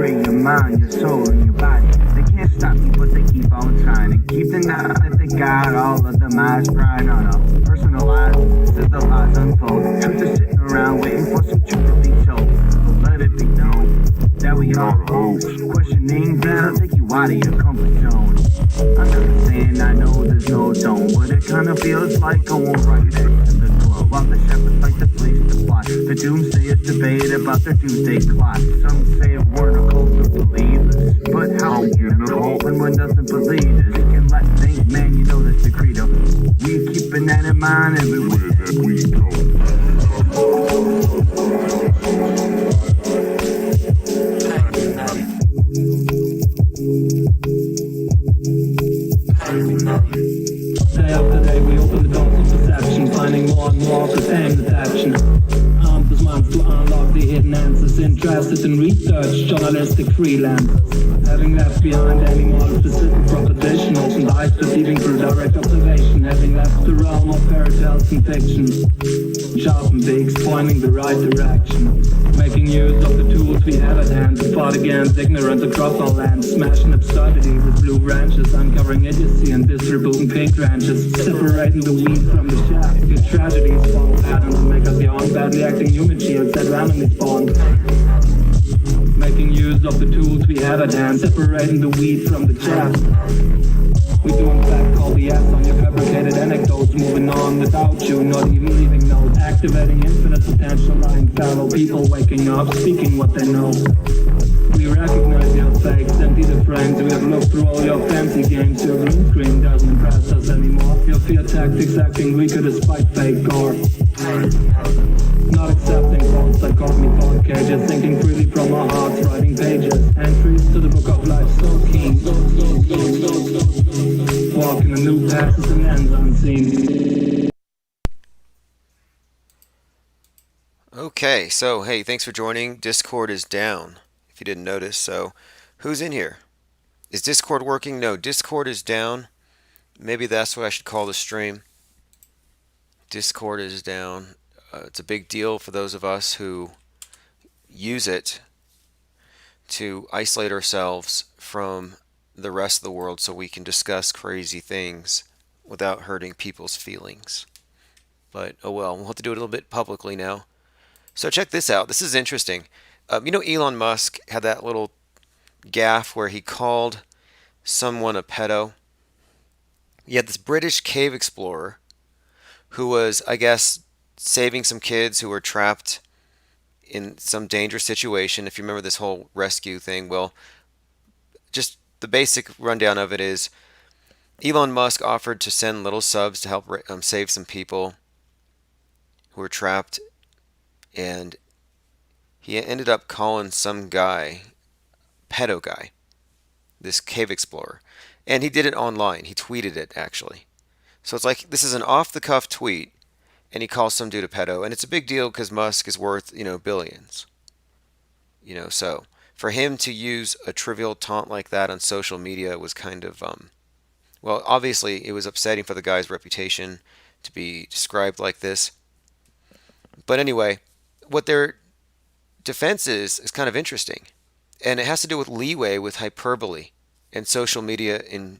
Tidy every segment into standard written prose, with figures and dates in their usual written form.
away your mind, your soul, and your body. They can't stop you, but they keep on trying. And keep the knowledge that they got all of the minds trying on a personal lives as the lies unfold. Truth is sitting around waiting for some truth to be told. So let it be known that we are hoes. Questioning that'll take you out of your comfort zone. Another saying, I know there's no tone, but it kinda feels like going right into the club. While the shepherds fight the police to plot, the doomsayers debate about their doomsday clock. Some say it weren't a cult of believers, but how can you know when one doesn't believe us? They can let think, man, you know that's the credo. We keeping that in mind everywhere that we go. Day after day we open the doors of perception, finding more and more to aimed at action. Armed with minds to unlock the hidden answers, interested in research, journalistic freelancers. Having left behind any more specific proposition, opened eyes perceiving through direct observation. Having left the realm of fairy tales and fiction, sharpened beaks pointing the right direction. Making use of the tools we have at hand to fight against ignorance across our land. Smashing absurdity with blue branches, uncovering idiocy and distributing paint ranches. Separating the weed from the chaff. Your tragedies follow patterns and make us young, badly acting human shields that randomly spawn. Making use of the tools we have at hand, separating the weed from the chaff. We do in fact call the ass on your fabricated anecdotes, moving on without you, not even leaving notes. Activating infinite potential, lying fallow people waking up, speaking what they know. We recognize your fakes, empty the frames. We have looked through all your fancy games. Your green screen doesn't impress us anymore. Your fear tactics acting weaker despite fake gore. Not accepting thoughts that caught me thought cages, thinking freely from our hearts, writing pages. Entries to the book of life, so keen. Walking a new passes and ends unseen. Okay, so hey, thanks for joining. Discord is down, if you didn't notice. So who's in here? Is Discord working? No, Discord is down. Maybe that's what I should call the stream. Discord is down. It's a big deal for those of us who use it to isolate ourselves from the rest of the world so we can discuss crazy things without hurting people's feelings. But oh well, we'll have to do it a little bit publicly now. So check this out. This is interesting. You know, Elon Musk had that little gaffe where he called someone a pedo. He had this British cave explorer who was, I guess, saving some kids who were trapped in some dangerous situation. If you remember this whole rescue thing, well, just the basic rundown of it is Elon Musk offered to send little subs to help save some people who were trapped, and he ended up calling some guy, pedo guy, this cave explorer. And he did it online. He tweeted it, actually. So it's like, this is an off-the-cuff tweet, and he calls some dude a pedo. And it's a big deal because Musk is worth, billions. So for him to use a trivial taunt like that on social media was kind of, well, obviously it was upsetting for the guy's reputation to be described like this. But anyway, what their defense is kind of interesting. And it has to do with leeway, with hyperbole, and social media in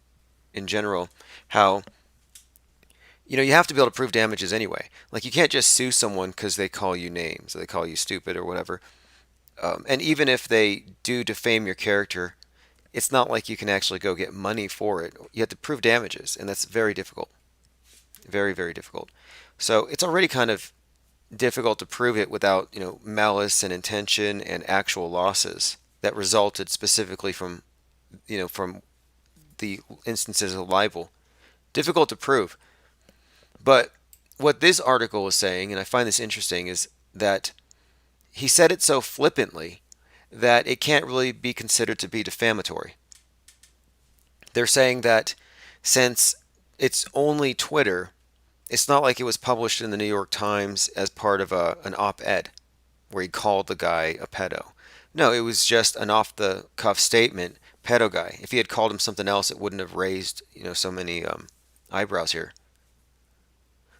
general. How, you have to be able to prove damages anyway. Like, you can't just sue someone because they call you names, or they call you stupid or whatever. And even if they do defame your character, it's not like you can actually go get money for it. You have to prove damages, and that's very difficult. Very, very difficult. So it's already kind of difficult to prove it without, malice and intention and actual losses that resulted specifically from the instances of libel. Difficult to prove. But what this article is saying, and I find this interesting, is that he said it so flippantly that it can't really be considered to be defamatory. They're saying that since it's only Twitter, it's not like it was published in the New York Times as part of an op-ed where he called the guy a pedo. No, it was just an off-the-cuff statement, pedo guy. If he had called him something else, it wouldn't have raised, so many eyebrows here.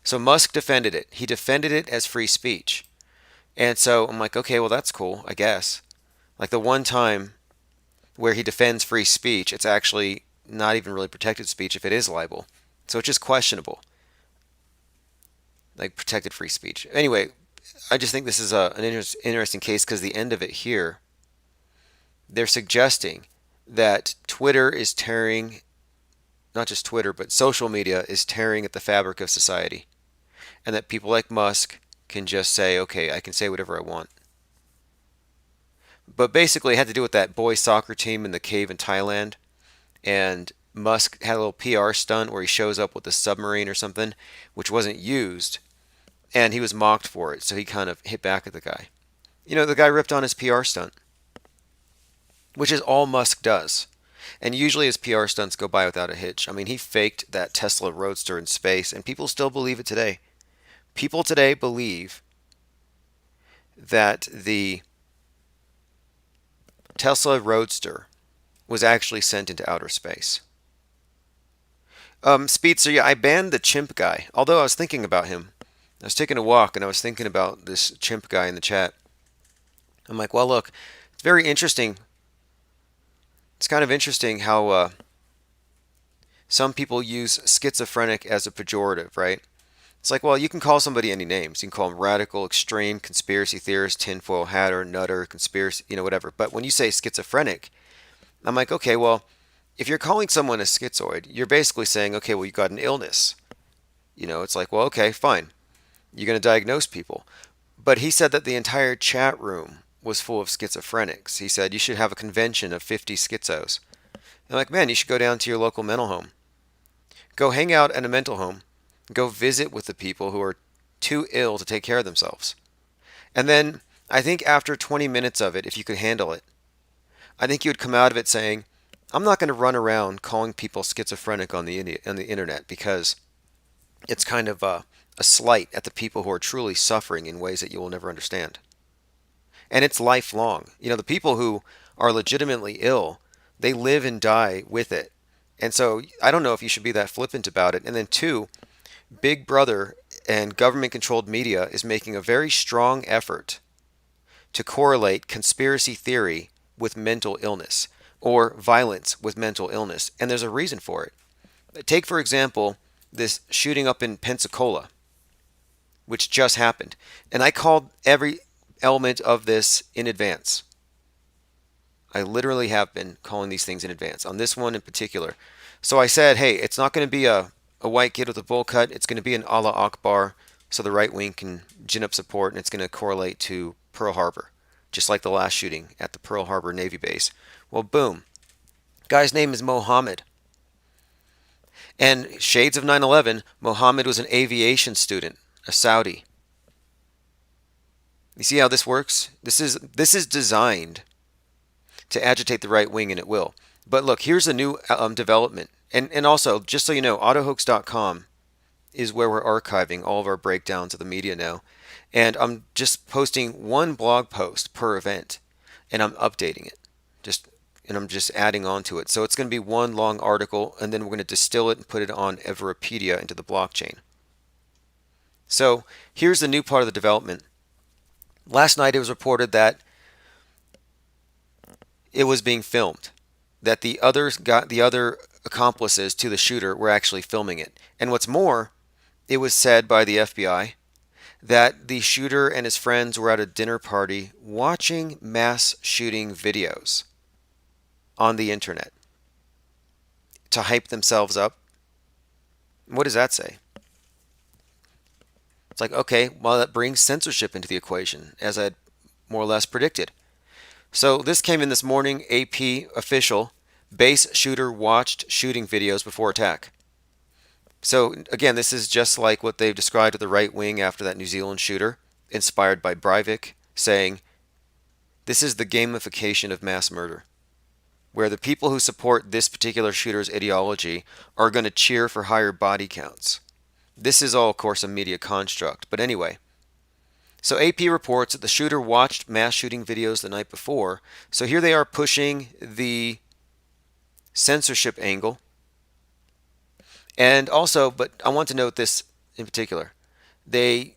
So Musk defended it. He defended it as free speech. And so I'm like, okay, well, that's cool, I guess. Like the one time where he defends free speech, it's actually not even really protected speech if it is libel. So it's just questionable, like protected free speech. Anyway, I just think this is an interesting case because the end of it here, they're suggesting that Twitter is tearing, not just Twitter, but social media is tearing at the fabric of society. And that people like Musk can just say, okay, I can say whatever I want. But basically, it had to do with that boys soccer team in the cave in Thailand. And Musk had a little PR stunt where he shows up with a submarine or something, which wasn't used. And he was mocked for it. So he kind of hit back at the guy. You know, the guy ripped on his PR stunt, which is all Musk does. And usually his PR stunts go by without a hitch. I mean, he faked that Tesla Roadster in space, and people still believe it today. People today believe that the Tesla Roadster was actually sent into outer space. Speedster, yeah, I banned the chimp guy, although I was thinking about him. I was taking a walk and I was thinking about this chimp guy in the chat. I'm like, well, look, it's very interesting. It's kind of interesting how some people use schizophrenic as a pejorative, right? It's like, well, you can call somebody any names. You can call them radical, extreme, conspiracy theorist, tinfoil hatter, nutter, conspiracy, whatever. But when you say schizophrenic, I'm like, okay, well, if you're calling someone a schizoid, you're basically saying, okay, well, you got an illness. It's like, well, okay, fine. You're going to diagnose people. But he said that the entire chat room was full of schizophrenics. He said you should have a convention of 50 schizos. I'm like, man, you should go down to your local mental home. Go hang out at a mental home. Go visit with the people who are too ill to take care of themselves. And then I think after 20 minutes of it, if you could handle it, I think you would come out of it saying, I'm not going to run around calling people schizophrenic on the internet because it's kind of a slight at the people who are truly suffering in ways that you will never understand. And it's lifelong. The people who are legitimately ill, they live and die with it. And so I don't know if you should be that flippant about it. And then two, Big Brother and government-controlled media is making a very strong effort to correlate conspiracy theory with mental illness or violence with mental illness. And there's a reason for it. Take, for example, this shooting up in Pensacola, which just happened. And I called every element of this in advance. I literally have been calling these things in advance, on this one in particular. So I said, hey, it's not going to be a white kid with a bowl cut. It's going to be an Allah Akbar, so the right wing can gin up support, and it's going to correlate to Pearl Harbor, just like the last shooting at the Pearl Harbor Navy base. Well, boom. Guy's name is Mohammed. And shades of 9/11, Mohammed was an aviation student, a Saudi. You see how this works? This is designed to agitate the right wing, and it will. But look, here's a new development. And also, just so you know, autohoax.com is where we're archiving all of our breakdowns of the media now. And I'm just posting one blog post per event, and I'm updating it. And I'm just adding on to it. So it's going to be one long article, and then we're going to distill it and put it on Everipedia into the blockchain. So here's the new part of the development. Last night it was reported that it was being filmed, that the other accomplices to the shooter were actually filming it. And what's more, it was said by the FBI that the shooter and his friends were at a dinner party watching mass shooting videos on the internet to hype themselves up. What does that say? It's like, okay, well, that brings censorship into the equation, as I had more or less predicted. So this came in this morning, AP official, base shooter watched shooting videos before attack. So again, this is just like what they've described to the right wing after that New Zealand shooter, inspired by Breivik, saying, this is the gamification of mass murder, where the people who support this particular shooter's ideology are going to cheer for higher body counts. This is all, of course, a media construct. But anyway, so AP reports that the shooter watched mass shooting videos the night before. So here they are pushing the censorship angle. And also, but I want to note this in particular. It's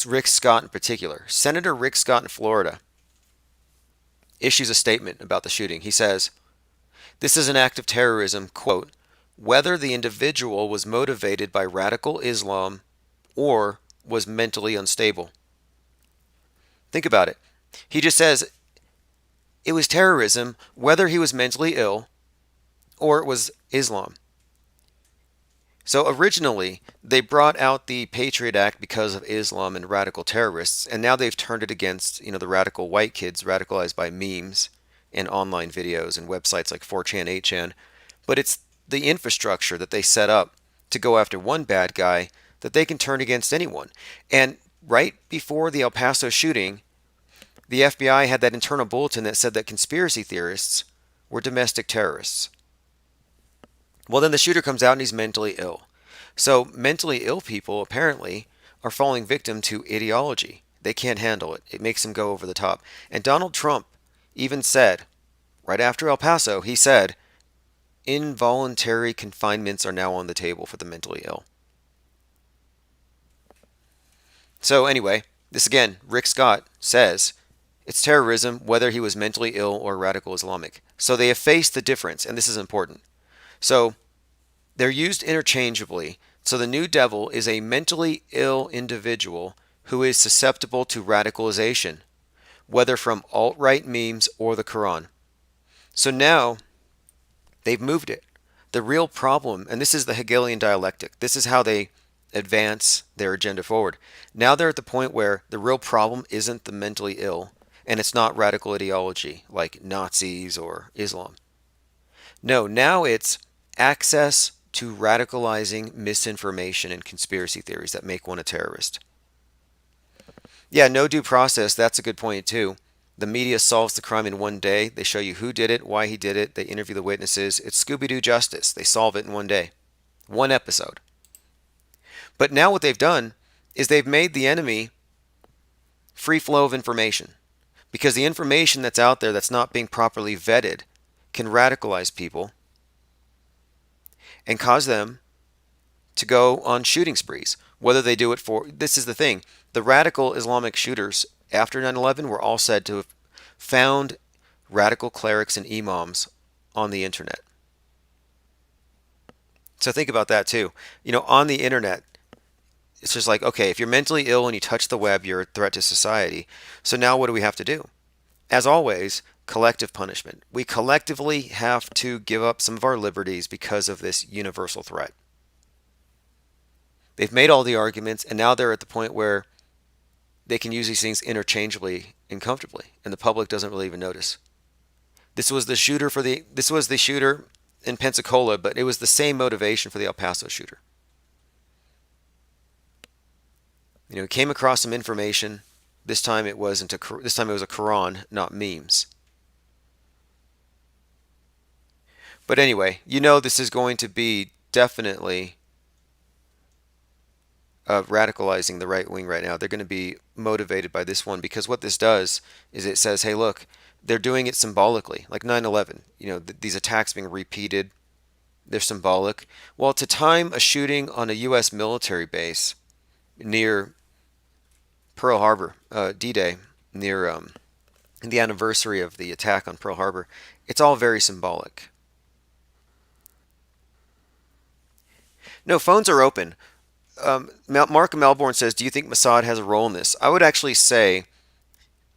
Rick Scott in particular. Senator Rick Scott in Florida issues a statement about the shooting. He says, "This is an act of terrorism, quote, whether the individual was motivated by radical Islam or was mentally unstable." Think about it. He just says it was terrorism whether he was mentally ill or it was Islam. So originally, they brought out the Patriot Act because of Islam and radical terrorists, and now they've turned it against, the radical white kids radicalized by memes and online videos and websites like 4chan, 8chan. But it's the infrastructure that they set up to go after one bad guy that they can turn against anyone. And right before the El Paso shooting, the FBI had that internal bulletin that said that conspiracy theorists were domestic terrorists. Well, then the shooter comes out and he's mentally ill. So mentally ill people apparently are falling victim to ideology. They can't handle it. It makes them go over the top. And Donald Trump even said, right after El Paso, he said, involuntary confinements are now on the table for the mentally ill. So anyway, this again, Rick Scott says, it's terrorism whether he was mentally ill or radical Islamic. So they efface the difference, and this is important. So they're used interchangeably. So the new devil is a mentally ill individual who is susceptible to radicalization, whether from alt-right memes or the Quran. So now they've moved it. The real problem, and this is the Hegelian dialectic, this is how they advance their agenda forward. Now they're at the point where the real problem isn't the mentally ill, and it's not radical ideology like Nazis or Islam. No, now it's access to radicalizing misinformation and conspiracy theories that make one a terrorist. Yeah, no due process, that's a good point too. The media solves the crime in one day. They show you who did it, why he did it, they interview the witnesses. It's Scooby-Doo justice. They solve it in one day. One episode. But now what they've done is they've made the enemy free flow of information. Because the information that's out there that's not being properly vetted can radicalize people and cause them to go on shooting sprees. Whether they do it for, this is the thing, the radical Islamic shooters after 9/11 were all said to have found radical clerics and imams on the internet. So think about that too. On the internet, it's just like, okay, if you're mentally ill and you touch the web, you're a threat to society. So now what do we have to do? As always, collective punishment. We collectively have to give up some of our liberties because of this universal threat. They've made all the arguments, and now they're at the point where they can use these things interchangeably and comfortably, and the public doesn't really even notice. This was the shooter in Pensacola, but it was the same motivation for the El Paso shooter. He came across some information. This time it was a Quran, not memes. But anyway, this is going to be definitely radicalizing the right wing right now. They're going to be motivated by this one because what this does is it says, hey, look, they're doing it symbolically, like 9/11. These attacks being repeated, they're symbolic. Well, to time a shooting on a U.S. military base near Pearl Harbor, D-Day, near the anniversary of the attack on Pearl Harbor, it's all very symbolic. No, phones are open. Mark Melbourne says, do you think Mossad has a role in this? I would actually say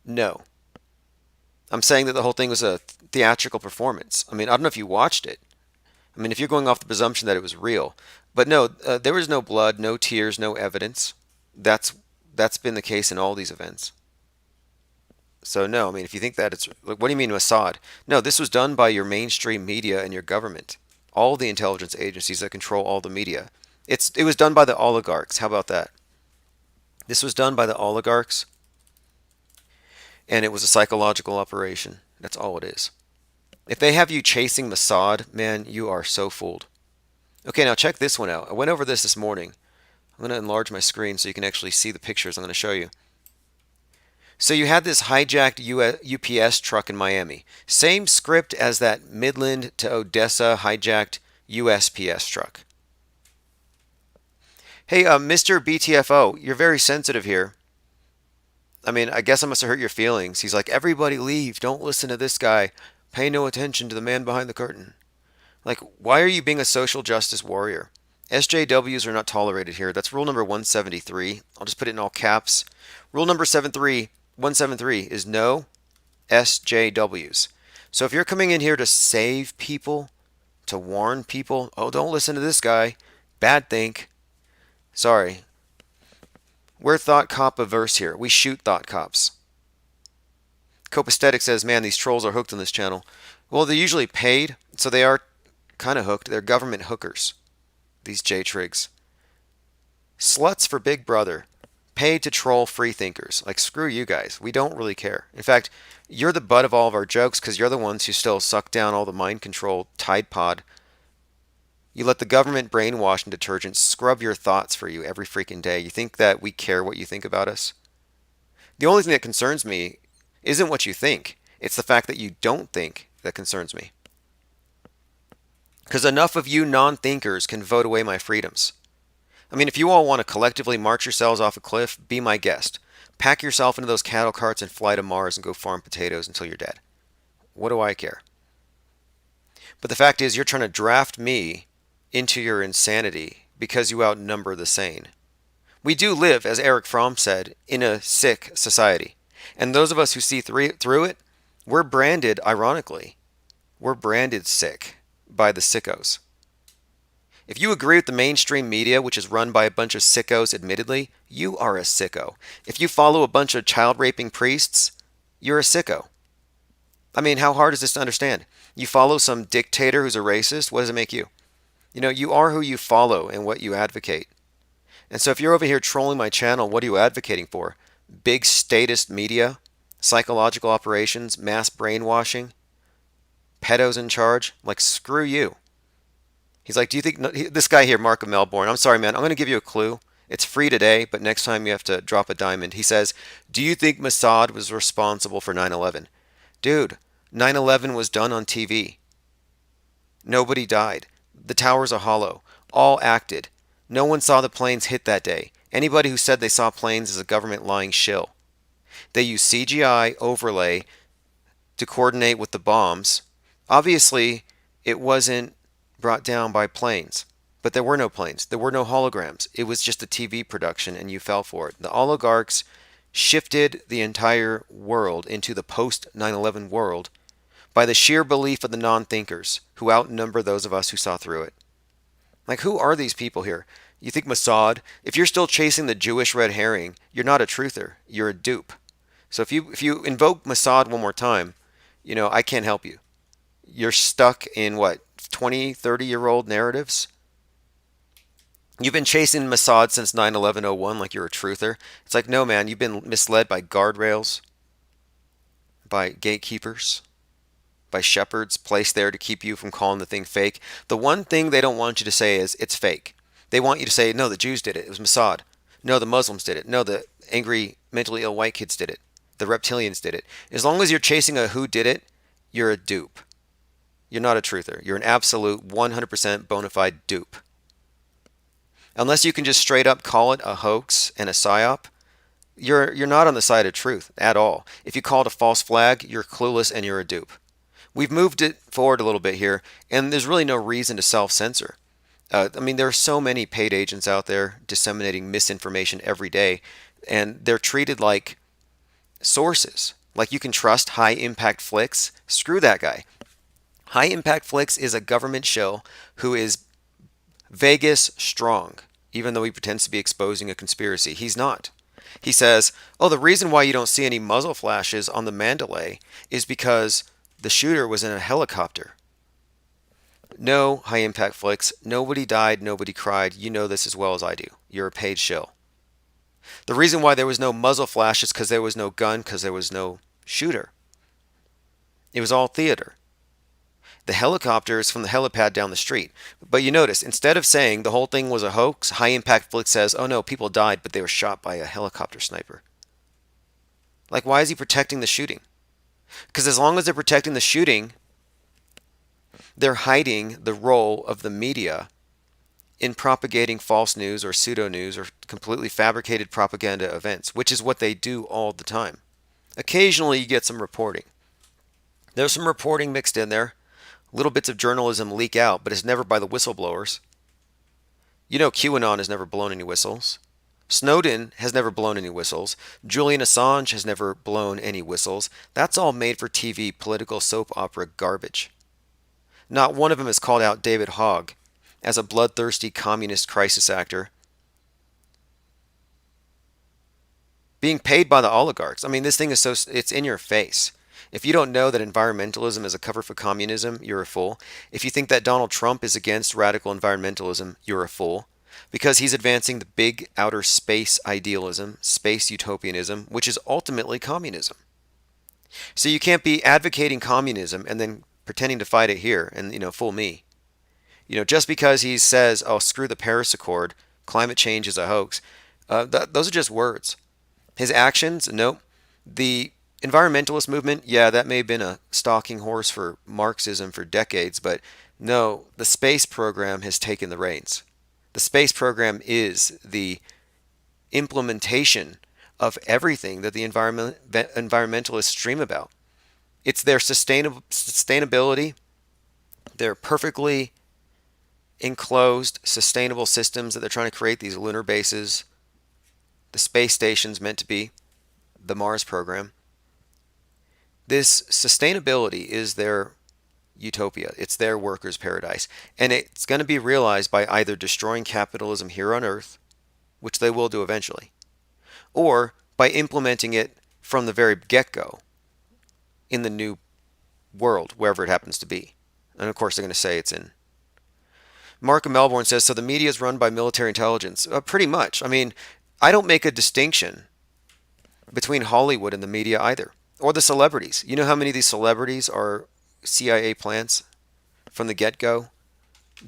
no. I'm saying that the whole thing was a theatrical performance. I don't know if you watched it. If you're going off the presumption that it was real. But no, there was no blood, no tears, no evidence. That's been the case in all these events. So no, if you think that it's... What do you mean Mossad? No, this was done by your mainstream media and your government. All the intelligence agencies that control all the media. It was done by the oligarchs. How about that? This was done by the oligarchs, and it was a psychological operation. That's all it is. If they have you chasing Mossad, man, you are so fooled. Okay, now check this one out. I went over this morning. I'm going to enlarge my screen so you can actually see the pictures I'm going to show you. So you had this hijacked UPS truck in Miami. Same script as that Midland to Odessa hijacked USPS truck. Hey, Mr. BTFO, you're very sensitive here. I mean, I guess I must have hurt your feelings. He's like, everybody leave. Don't listen to this guy. Pay no attention to the man behind the curtain. Like, why are you being a social justice warrior? SJWs are not tolerated here. That's rule number 173. I'll just put it in all caps. Rule number 173 is no SJWs. So if you're coming in here to save people, to warn people, oh, don't listen to this guy, bad think. Sorry. We're thought cop averse here. We shoot thought cops. Copaesthetic says, man, these trolls are hooked on this channel. Well, they're usually paid, so they are kind of hooked. They're government hookers, these J-Trigs. Sluts for Big Brother. Paid to troll free thinkers. Like, screw you guys. We don't really care. In fact, you're the butt of all of our jokes because you're the ones who still suck down all the mind control Tide Pod. You let the government brainwash and detergents scrub your thoughts for you every freaking day. You think that we care what you think about us? The only thing that concerns me isn't what you think. It's the fact that you don't think that concerns me. Because enough of you non-thinkers can vote away my freedoms. I mean, if you all want to collectively march yourselves off a cliff, be my guest. Pack yourself into those cattle carts and fly to Mars and go farm potatoes until you're dead. What do I care? But the fact is, you're trying to draft me into your insanity because you outnumber the sane. We do live, as Eric Fromm said, in a sick society. And those of us who see through it, we're branded, ironically, we're branded sick by the sickos. If you agree with the mainstream media, which is run by a bunch of sickos, admittedly, you are a sicko. If you follow a bunch of child-raping priests, you're a sicko. I mean, how hard is this to understand? You follow some dictator who's a racist, what does it make you? You know, you are who you follow and what you advocate. And so if you're over here trolling my channel, what are you advocating for? Big statist media, psychological operations, mass brainwashing, pedos in charge? Like, screw you. He's like, do you think, this guy here, Mark of Melbourne, I'm sorry, man, I'm going to give you a clue. It's free today, but next time you have to drop a diamond. He says, do you think Mossad was responsible for 9/11? Dude, 9/11 was done on TV. Nobody died. The towers are hollow. All acted. No one saw the planes hit that day. Anybody who said they saw planes is a government lying shill. They use CGI overlay to coordinate with the bombs. Obviously, it wasn't brought down by planes. But there were no planes. There were no holograms. It was just a TV production, and you fell for it. The oligarchs shifted the entire world into the post-9/11 world by the sheer belief of the non-thinkers who outnumber those of us who saw through it. Like, who are these people here? You think Mossad? If you're still chasing the Jewish red herring, you're not a truther. You're a dupe. So if you invoke Mossad one more time, you know, I can't help you. You're stuck in, what, 20, 30-year-old narratives? You've been chasing Mossad since 9/11/01 like you're a truther. It's like, no, man, you've been misled by guardrails, by gatekeepers, by shepherds placed there to keep you from calling the thing fake. The one thing they don't want you to say is it's fake. They want you to say, no, the Jews did it. It was Mossad. No, the Muslims did it. No, the angry, mentally ill white kids did it. The reptilians did it. As long as you're chasing a who did it, you're a dupe. You're not a truther. You're an absolute 100% bona fide dupe. Unless you can just straight up call it a hoax and a psyop, you're not on the side of truth at all. If you call it a false flag, you're clueless and you're a dupe. We've moved it forward a little bit here, and there's really no reason to self-censor. I mean, there are so many paid agents out there disseminating misinformation every day, and they're treated like sources. Like, you can trust High Impact Flicks. Screw that guy. High Impact Flicks is a government shill who is Vegas strong, even though he pretends to be exposing a conspiracy. He's not. He says, oh, the reason why you don't see any muzzle flashes on the Mandalay is because the shooter was in a helicopter. No, High Impact Flicks, nobody died, nobody cried. You know this as well as I do. You're a paid shill. The reason why there was no muzzle flash is because there was no gun, because there was no shooter. It was all theater. The helicopter is from the helipad down the street. But you notice, instead of saying the whole thing was a hoax, High Impact Flicks says, oh no, people died, but they were shot by a helicopter sniper. Like, why is he protecting the shooting? Because as long as they're protecting the shooting, they're hiding the role of the media in propagating false news or pseudo news or completely fabricated propaganda events, which is what they do all the time. Occasionally you get some reporting. There's some reporting mixed in there. Little bits of journalism leak out, but it's never by the whistleblowers. You know, QAnon has never blown any whistles. Snowden has never blown any whistles. Julian Assange has never blown any whistles. That's all made for TV political soap opera garbage. Not one of them has called out David Hogg as a bloodthirsty communist crisis actor being paid by the oligarchs. I mean, this thing is it's in your face. If you don't know that environmentalism is a cover for communism, you're a fool. If you think that Donald Trump is against radical environmentalism, you're a fool. Because he's advancing the big outer space idealism, space utopianism, which is ultimately communism. So you can't be advocating communism and then pretending to fight it here and, fool me. Just because he says, oh, screw the Paris Accord, climate change is a hoax, those are just words. His actions, nope. The environmentalist movement, yeah, that may have been a stalking horse for Marxism for decades, but no, the space program has taken the reins. The space program is the implementation of everything that the environmentalists dream about. It's their sustainability, their perfectly enclosed, sustainable systems that they're trying to create, these lunar bases, the space stations meant to be, the Mars program. This sustainability is their utopia. It's their workers' paradise. And it's going to be realized by either destroying capitalism here on Earth, which they will do eventually, or by implementing it from the very get-go in the new world, wherever it happens to be. And of course, they're going to say it's in. Mark of Melbourne says, so the media is run by military intelligence. Pretty much. I mean, I don't make a distinction between Hollywood and the media either, or the celebrities. You know how many of these celebrities are CIA plants from the get-go?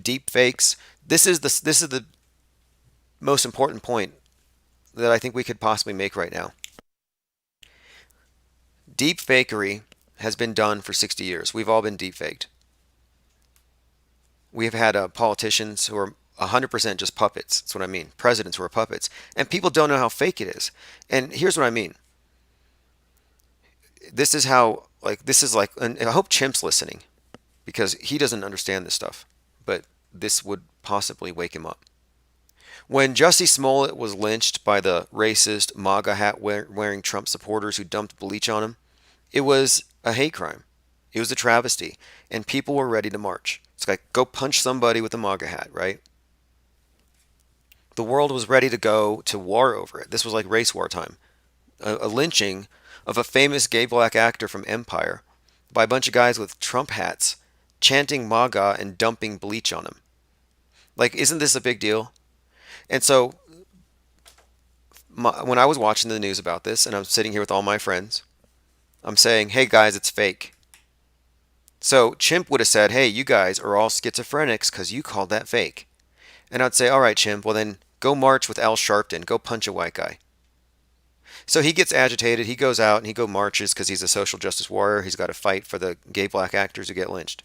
Deep fakes. This is the most important point that I think we could possibly make right now. Deep fakery has been done for 60 years. We've all been deep faked. We have had politicians who are 100% just puppets. That's what I mean. Presidents who are puppets. And people don't know how fake it is. And here's what I mean. This is like, and I hope Chimp's listening, because he doesn't understand this stuff, but this would possibly wake him up. When Jussie Smollett was lynched by the racist MAGA hat wearing Trump supporters who dumped bleach on him, it was a hate crime. It was a travesty, and people were ready to march. It's like, go punch somebody with a MAGA hat, right? The world was ready to go to war over it. This was like race war time. A lynching of a famous gay black actor from Empire by a bunch of guys with Trump hats chanting MAGA and dumping bleach on him. Like, isn't this a big deal? And so when I was watching the news about this, and I'm sitting here with all my friends, I'm saying, hey guys, it's fake. So Chimp would have said, hey, you guys are all schizophrenics because you called that fake. And I'd say, all right, Chimp, well then go march with Al Sharpton. Go punch a white guy. So he gets agitated. He goes out and he marches because he's a social justice warrior. He's got to fight for the gay black actors who get lynched.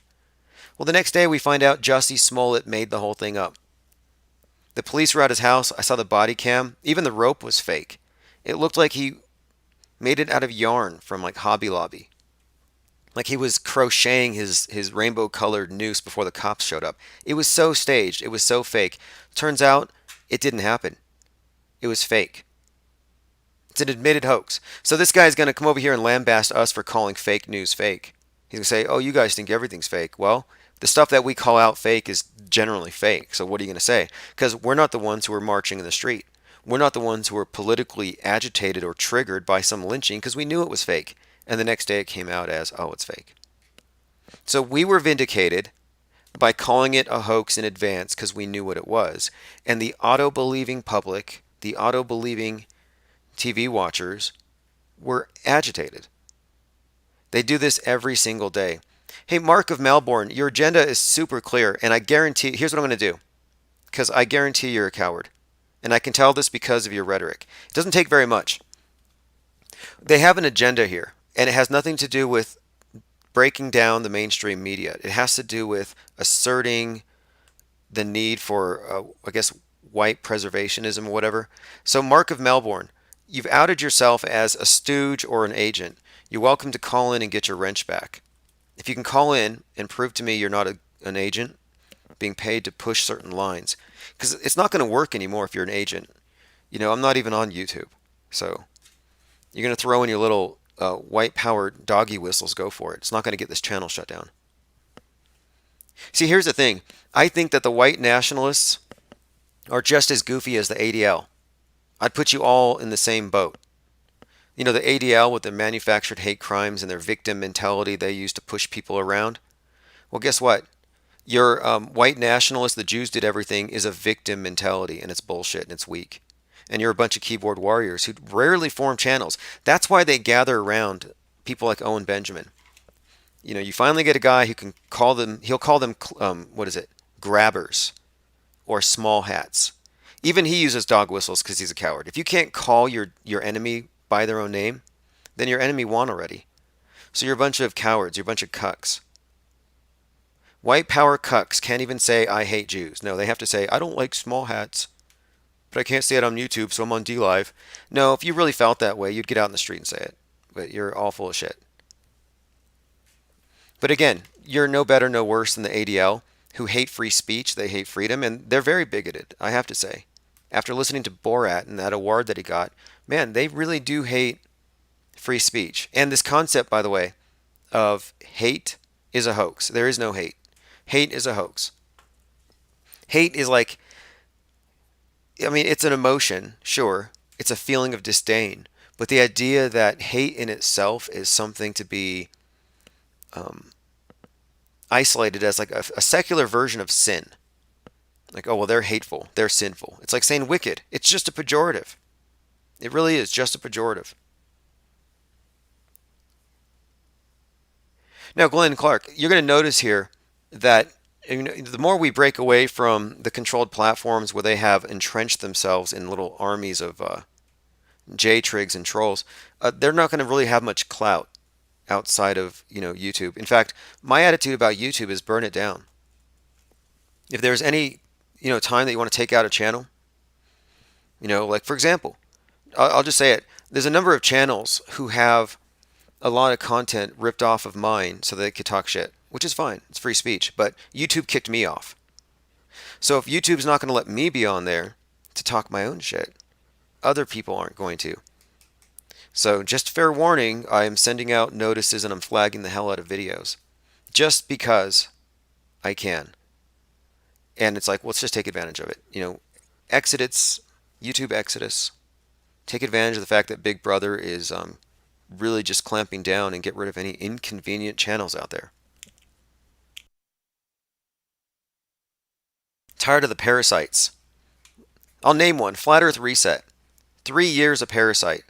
Well, the next day we find out Jussie Smollett made the whole thing up. The police were at his house. I saw the body cam. Even the rope was fake. It looked like he made it out of yarn from like Hobby Lobby. Like he was crocheting his rainbow-colored noose before the cops showed up. It was so staged. It was so fake. Turns out it didn't happen. It was fake. It's an admitted hoax. So this guy's going to come over here and lambaste us for calling fake news fake. He's going to say, oh, you guys think everything's fake. Well, the stuff that we call out fake is generally fake. So what are you going to say? Because we're not the ones who are marching in the street. We're not the ones who are politically agitated or triggered by some lynching because we knew it was fake. And the next day it came out as, oh, it's fake. So we were vindicated by calling it a hoax in advance because we knew what it was. And the auto-believing public, the auto-believing TV watchers were agitated. They do this every single day. Hey, Mark of Melbourne, your agenda is super clear, and I guarantee, here's what I'm going to do, because I guarantee you're a coward. And I can tell this because of your rhetoric. It doesn't take very much. They have an agenda here, and it has nothing to do with breaking down the mainstream media. It has to do with asserting the need for, I guess, white preservationism or whatever. So, Mark of Melbourne, you've outed yourself as a stooge or an agent. You're welcome to call in and get your wrench back. If you can call in and prove to me you're not an agent being paid to push certain lines, because it's not going to work anymore if you're an agent. I'm not even on YouTube. So, you're going to throw in your little white power doggy whistles, go for it. It's not going to get this channel shut down. See, here's the thing. I think that the white nationalists are just as goofy as the ADL. I'd put you all in the same boat. The ADL with their manufactured hate crimes and their victim mentality they use to push people around. Well, guess what? Your white nationalist, the Jews did everything, is a victim mentality, and it's bullshit and it's weak. And you're a bunch of keyboard warriors who rarely form channels. That's why they gather around people like Owen Benjamin. You finally get a guy who can call them, he'll call them, grabbers or small hats. Even he uses dog whistles because he's a coward. If you can't call your enemy by their own name, then your enemy won already. So you're a bunch of cowards, you're a bunch of cucks. White power cucks can't even say, I hate Jews. No, they have to say, I don't like small hats. But I can't say it on YouTube, so I'm on DLive. No, if you really felt that way, you'd get out in the street and say it. But you're all full of shit. But again, you're no better, no worse than the ADL, who hate free speech, they hate freedom, and they're very bigoted, I have to say. After listening to Borat and that award that he got, man, they really do hate free speech. And this concept, by the way, of hate is a hoax. There is no hate. Hate is a hoax. Hate is like, it's an emotion, sure. It's a feeling of disdain. But the idea that hate in itself is something to be isolated as like a secular version of sin. Like, oh, well, they're hateful. They're sinful. It's like saying wicked. It's just a pejorative. It really is just a pejorative. Now, Glenn Clark, you're going to notice here that the more we break away from the controlled platforms where they have entrenched themselves in little armies of J-trigs and trolls, they're not going to really have much clout outside of YouTube. In fact, my attitude about YouTube is burn it down. If there's any time that you want to take out a channel, like for example, I'll just say it. There's a number of channels who have a lot of content ripped off of mine so they could talk shit, which is fine. It's free speech, but YouTube kicked me off. So if YouTube's not going to let me be on there to talk my own shit, other people aren't going to. So just fair warning, I am sending out notices and I'm flagging the hell out of videos just because I can. And it's like, well, let's just take advantage of it. Exodus, YouTube Exodus. Take advantage of the fact that Big Brother is really just clamping down and get rid of any inconvenient channels out there. Tired of the parasites. I'll name one. Flat Earth Reset. 3 years of Parasite.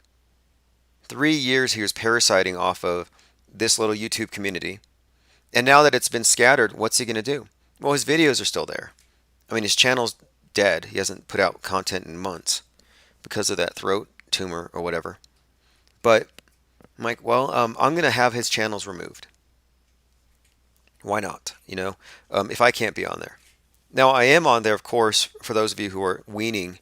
3 years he was parasiting off of this little YouTube community. And now that it's been scattered, what's he going to do? Well, his videos are still there. His channel's dead. He hasn't put out content in months because of that throat tumor or whatever. But I'm like, well, I'm going to have his channels removed. Why not? If I can't be on there. Now, I am on there, of course, for those of you who are weaning,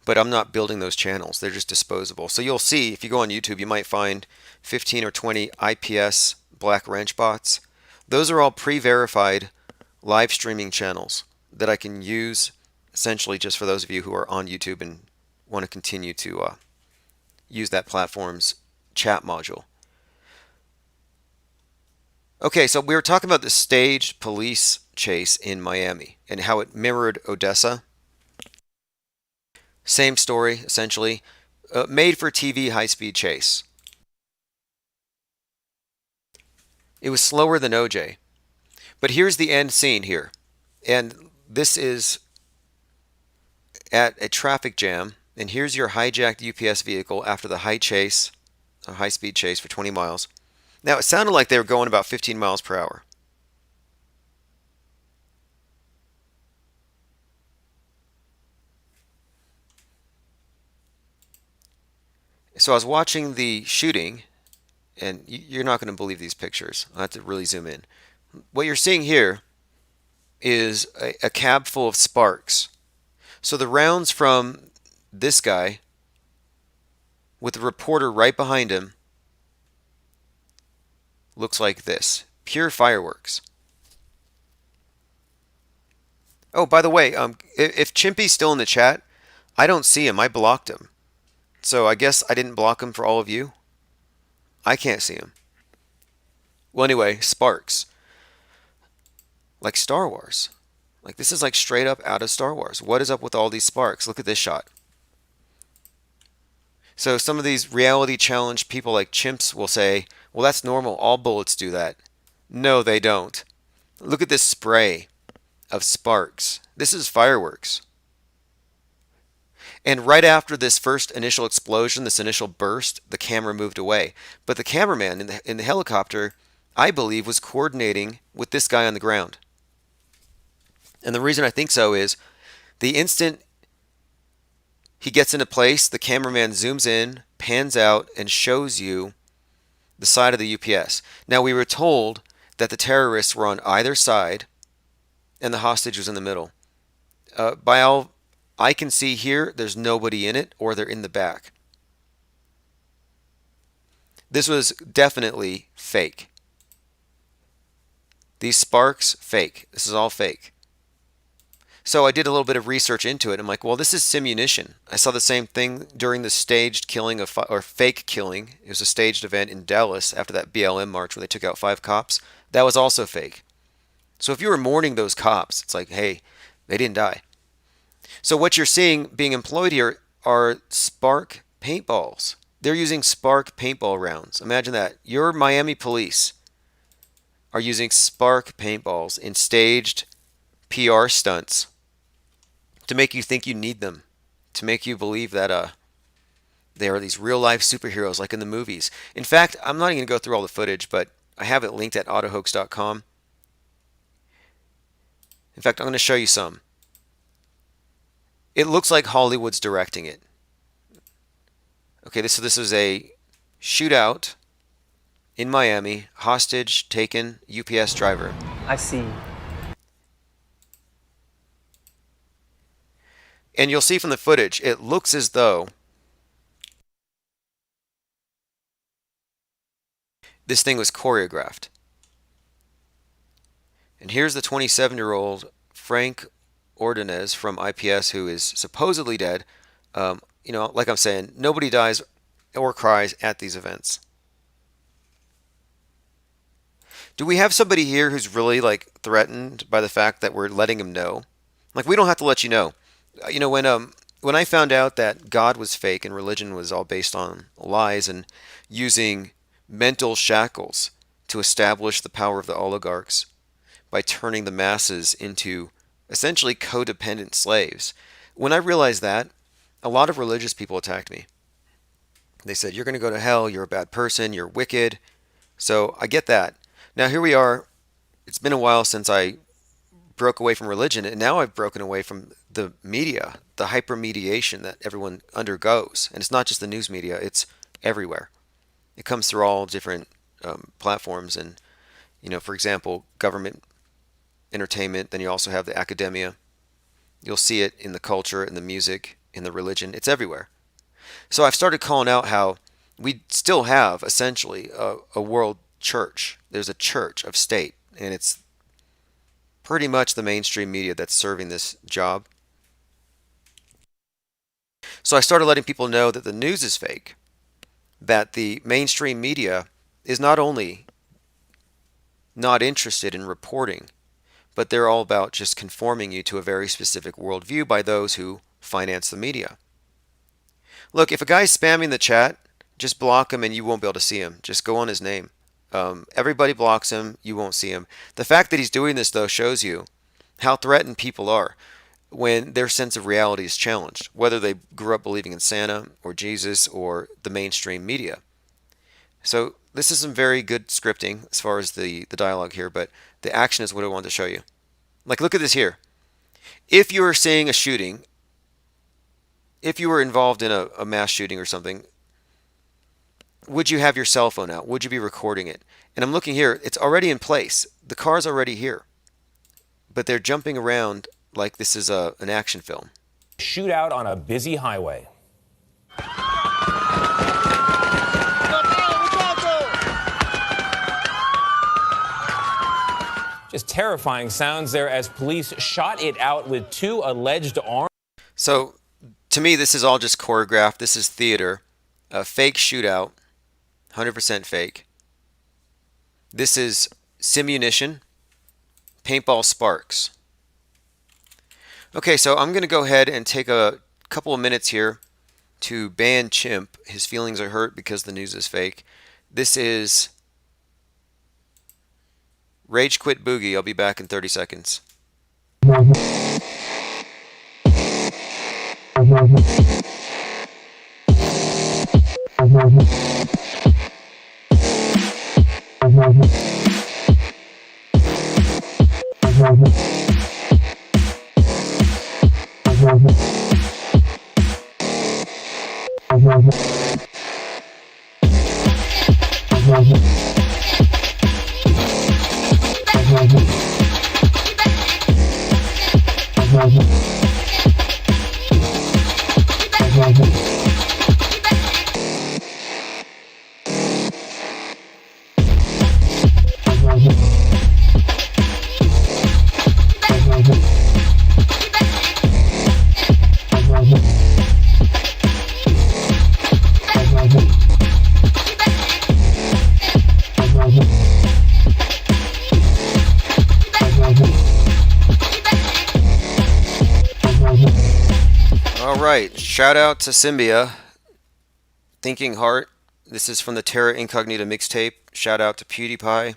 but I'm not building those channels. They're just disposable. So you'll see, if you go on YouTube, you might find 15 or 20 IPS Black Wrench bots. Those are all pre-verified live streaming channels that I can use essentially just for those of you who are on YouTube and want to continue to use that platform's chat module. Okay, so we were talking about the staged police chase in Miami and how it mirrored Odessa. Same story, essentially. Made for TV high-speed chase. It was slower than OJ. But here's the end scene here. And this is at a traffic jam. And here's your hijacked UPS vehicle after the high-speed chase for 20 miles. Now, it sounded like they were going about 15 miles per hour. So I was watching the shooting, and you're not going to believe these pictures. I have to really zoom in. What you're seeing here is a cab full of sparks. So the rounds from this guy, with the reporter right behind him, looks like this. Pure fireworks. Oh, by the way, if Chimpy's still in the chat, I don't see him. I blocked him. So I guess I didn't block him for all of you. I can't see him. Well, anyway, sparks. Like Star Wars. Like this is like straight up out of Star Wars. What is up with all these sparks? Look at this shot. So some of these reality challenge people like chimps will say, well, that's normal. All bullets do that. No, they don't. Look at this spray of sparks. This is fireworks. And right after this first initial explosion, this initial burst, the camera moved away. But the cameraman in the helicopter, I believe, was coordinating with this guy on the ground. And the reason I think so is the instant he gets into place, the cameraman zooms in, pans out, and shows you the side of the UPS. Now, we were told that the terrorists were on either side and the hostage was in the middle. By all I can see here, there's nobody in it, or they're in the back. This was definitely fake. These sparks, fake. This is all fake. So I did a little bit of research into it. I'm like, well, this is simunition. I saw the same thing during the staged killing of, or fake killing. It was a staged event in Dallas after that BLM march where they took out 5 cops. That was also fake. So if you were mourning those cops, it's like, hey, they didn't die. So what you're seeing being employed here are spark paintballs. They're using spark paintball rounds. Imagine that. Your Miami police are using spark paintballs in staged PR stunts to make you think you need them, to make you believe that they are these real-life superheroes like in the movies. In fact, I'm not even going to go through all the footage, but I have it linked at autohoax.com. In fact, I'm going to show you some. It looks like Hollywood's directing it. Okay, this is a shootout in Miami, hostage taken, UPS driver. I see. And you'll see from the footage, it looks as though this thing was choreographed. And here's the 27-year-old Frank Ordonez from IPS who is supposedly dead. Like I'm saying, nobody dies or cries at these events. Do we have somebody here who's really like threatened by the fact that we're letting him know? Like, we don't have to let you know. When I found out that God was fake and religion was all based on lies and using mental shackles to establish the power of the oligarchs by turning the masses into essentially codependent slaves, when I realized that, a lot of religious people attacked me. They said, you're going to go to hell, you're a bad person, you're wicked. So I get that. Now here we are. It's been a while since I broke away from religion, and now I've broken away from the media, the hypermediation that everyone undergoes. And it's not just the news media, it's everywhere. It comes through all different platforms and, for example, government, entertainment, then you also have the academia. You'll see it in the culture, in the music, in the religion. It's everywhere. So I've started calling out how we still have essentially a world church. There's a church of state, and it's pretty much the mainstream media that's serving this job. So I started letting people know that the news is fake, that the mainstream media is not only not interested in reporting, but they're all about just conforming you to a very specific worldview by those who finance the media. Look, if a guy's spamming the chat, just block him and you won't be able to see him. Just go on his name. Everybody blocks him, you won't see him. The fact that he's doing this, though, shows you how threatened people are when their sense of reality is challenged, whether they grew up believing in Santa or Jesus or the mainstream media. So this is some very good scripting as far as the dialogue here, but the action is what I wanted to show you. Like, look at this here. If you were seeing a shooting, if you were involved in a mass shooting or something, would you have your cell phone out? Would you be recording it? And I'm looking here, it's already in place. The car's already here. but they're jumping around like this is an action film. Shootout on a busy highway. Just terrifying sounds there as police shot it out with two alleged armed. So, to me, this is all just choreographed. This is theater. A fake shootout. 100% fake. This is simunition. Paintball sparks. Okay, so I'm going to go ahead and take a couple of minutes here to ban Chimp. His feelings are hurt because the news is fake. This is Rage Quit Boogie. I'll be back in 30 seconds. Alright, shout out to Symbia, Thinking Heart. This is from the Terra Incognita mixtape. Shout out to PewDiePie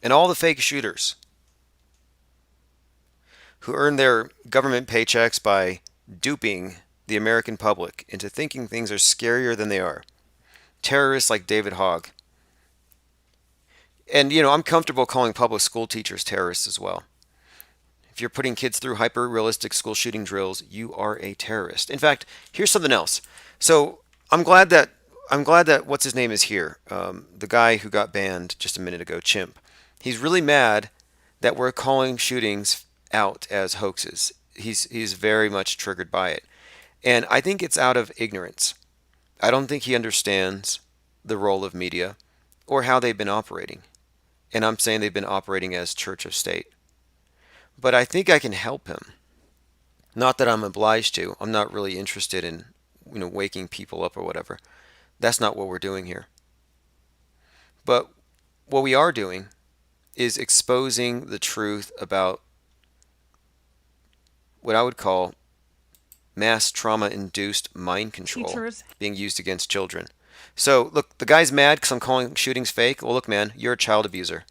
and all the fake shooters who earn their government paychecks by duping the American public into thinking things are scarier than they are. Terrorists like David Hogg. And, I'm comfortable calling public school teachers terrorists as well. If you're putting kids through hyper-realistic school shooting drills, you are a terrorist. In fact, here's something else. So I'm glad that what's his name is here. The guy who got banned just a minute ago, Chimp. He's really mad that we're calling shootings out as hoaxes. He's very much triggered by it. And I think it's out of ignorance. I don't think he understands the role of media or how they've been operating. And I'm saying they've been operating as church of state. But I think I can help him. Not that I'm obliged to. I'm not really interested in, waking people up or whatever. That's not what we're doing here. But what we are doing is exposing the truth about what I would call mass trauma-induced mind control being used against children. So, look, the guy's mad because I'm calling shootings fake. Well, look, man, you're a child abuser.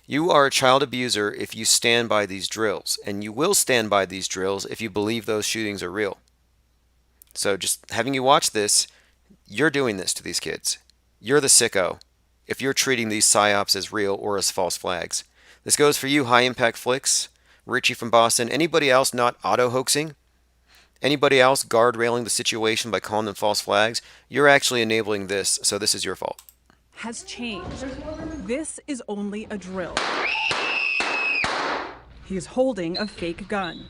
You are a child abuser if you stand by these drills, and you will stand by these drills if you believe those shootings are real. So just having you watch this, you're doing this to these kids. You're the sicko if you're treating these psyops as real or as false flags. This goes for you, High Impact Flicks, Richie from Boston, anybody else not auto-hoaxing, anybody else guardrailing the situation by calling them false flags, you're actually enabling this, so this is your fault. Has changed. This is only a drill. He is holding a fake gun.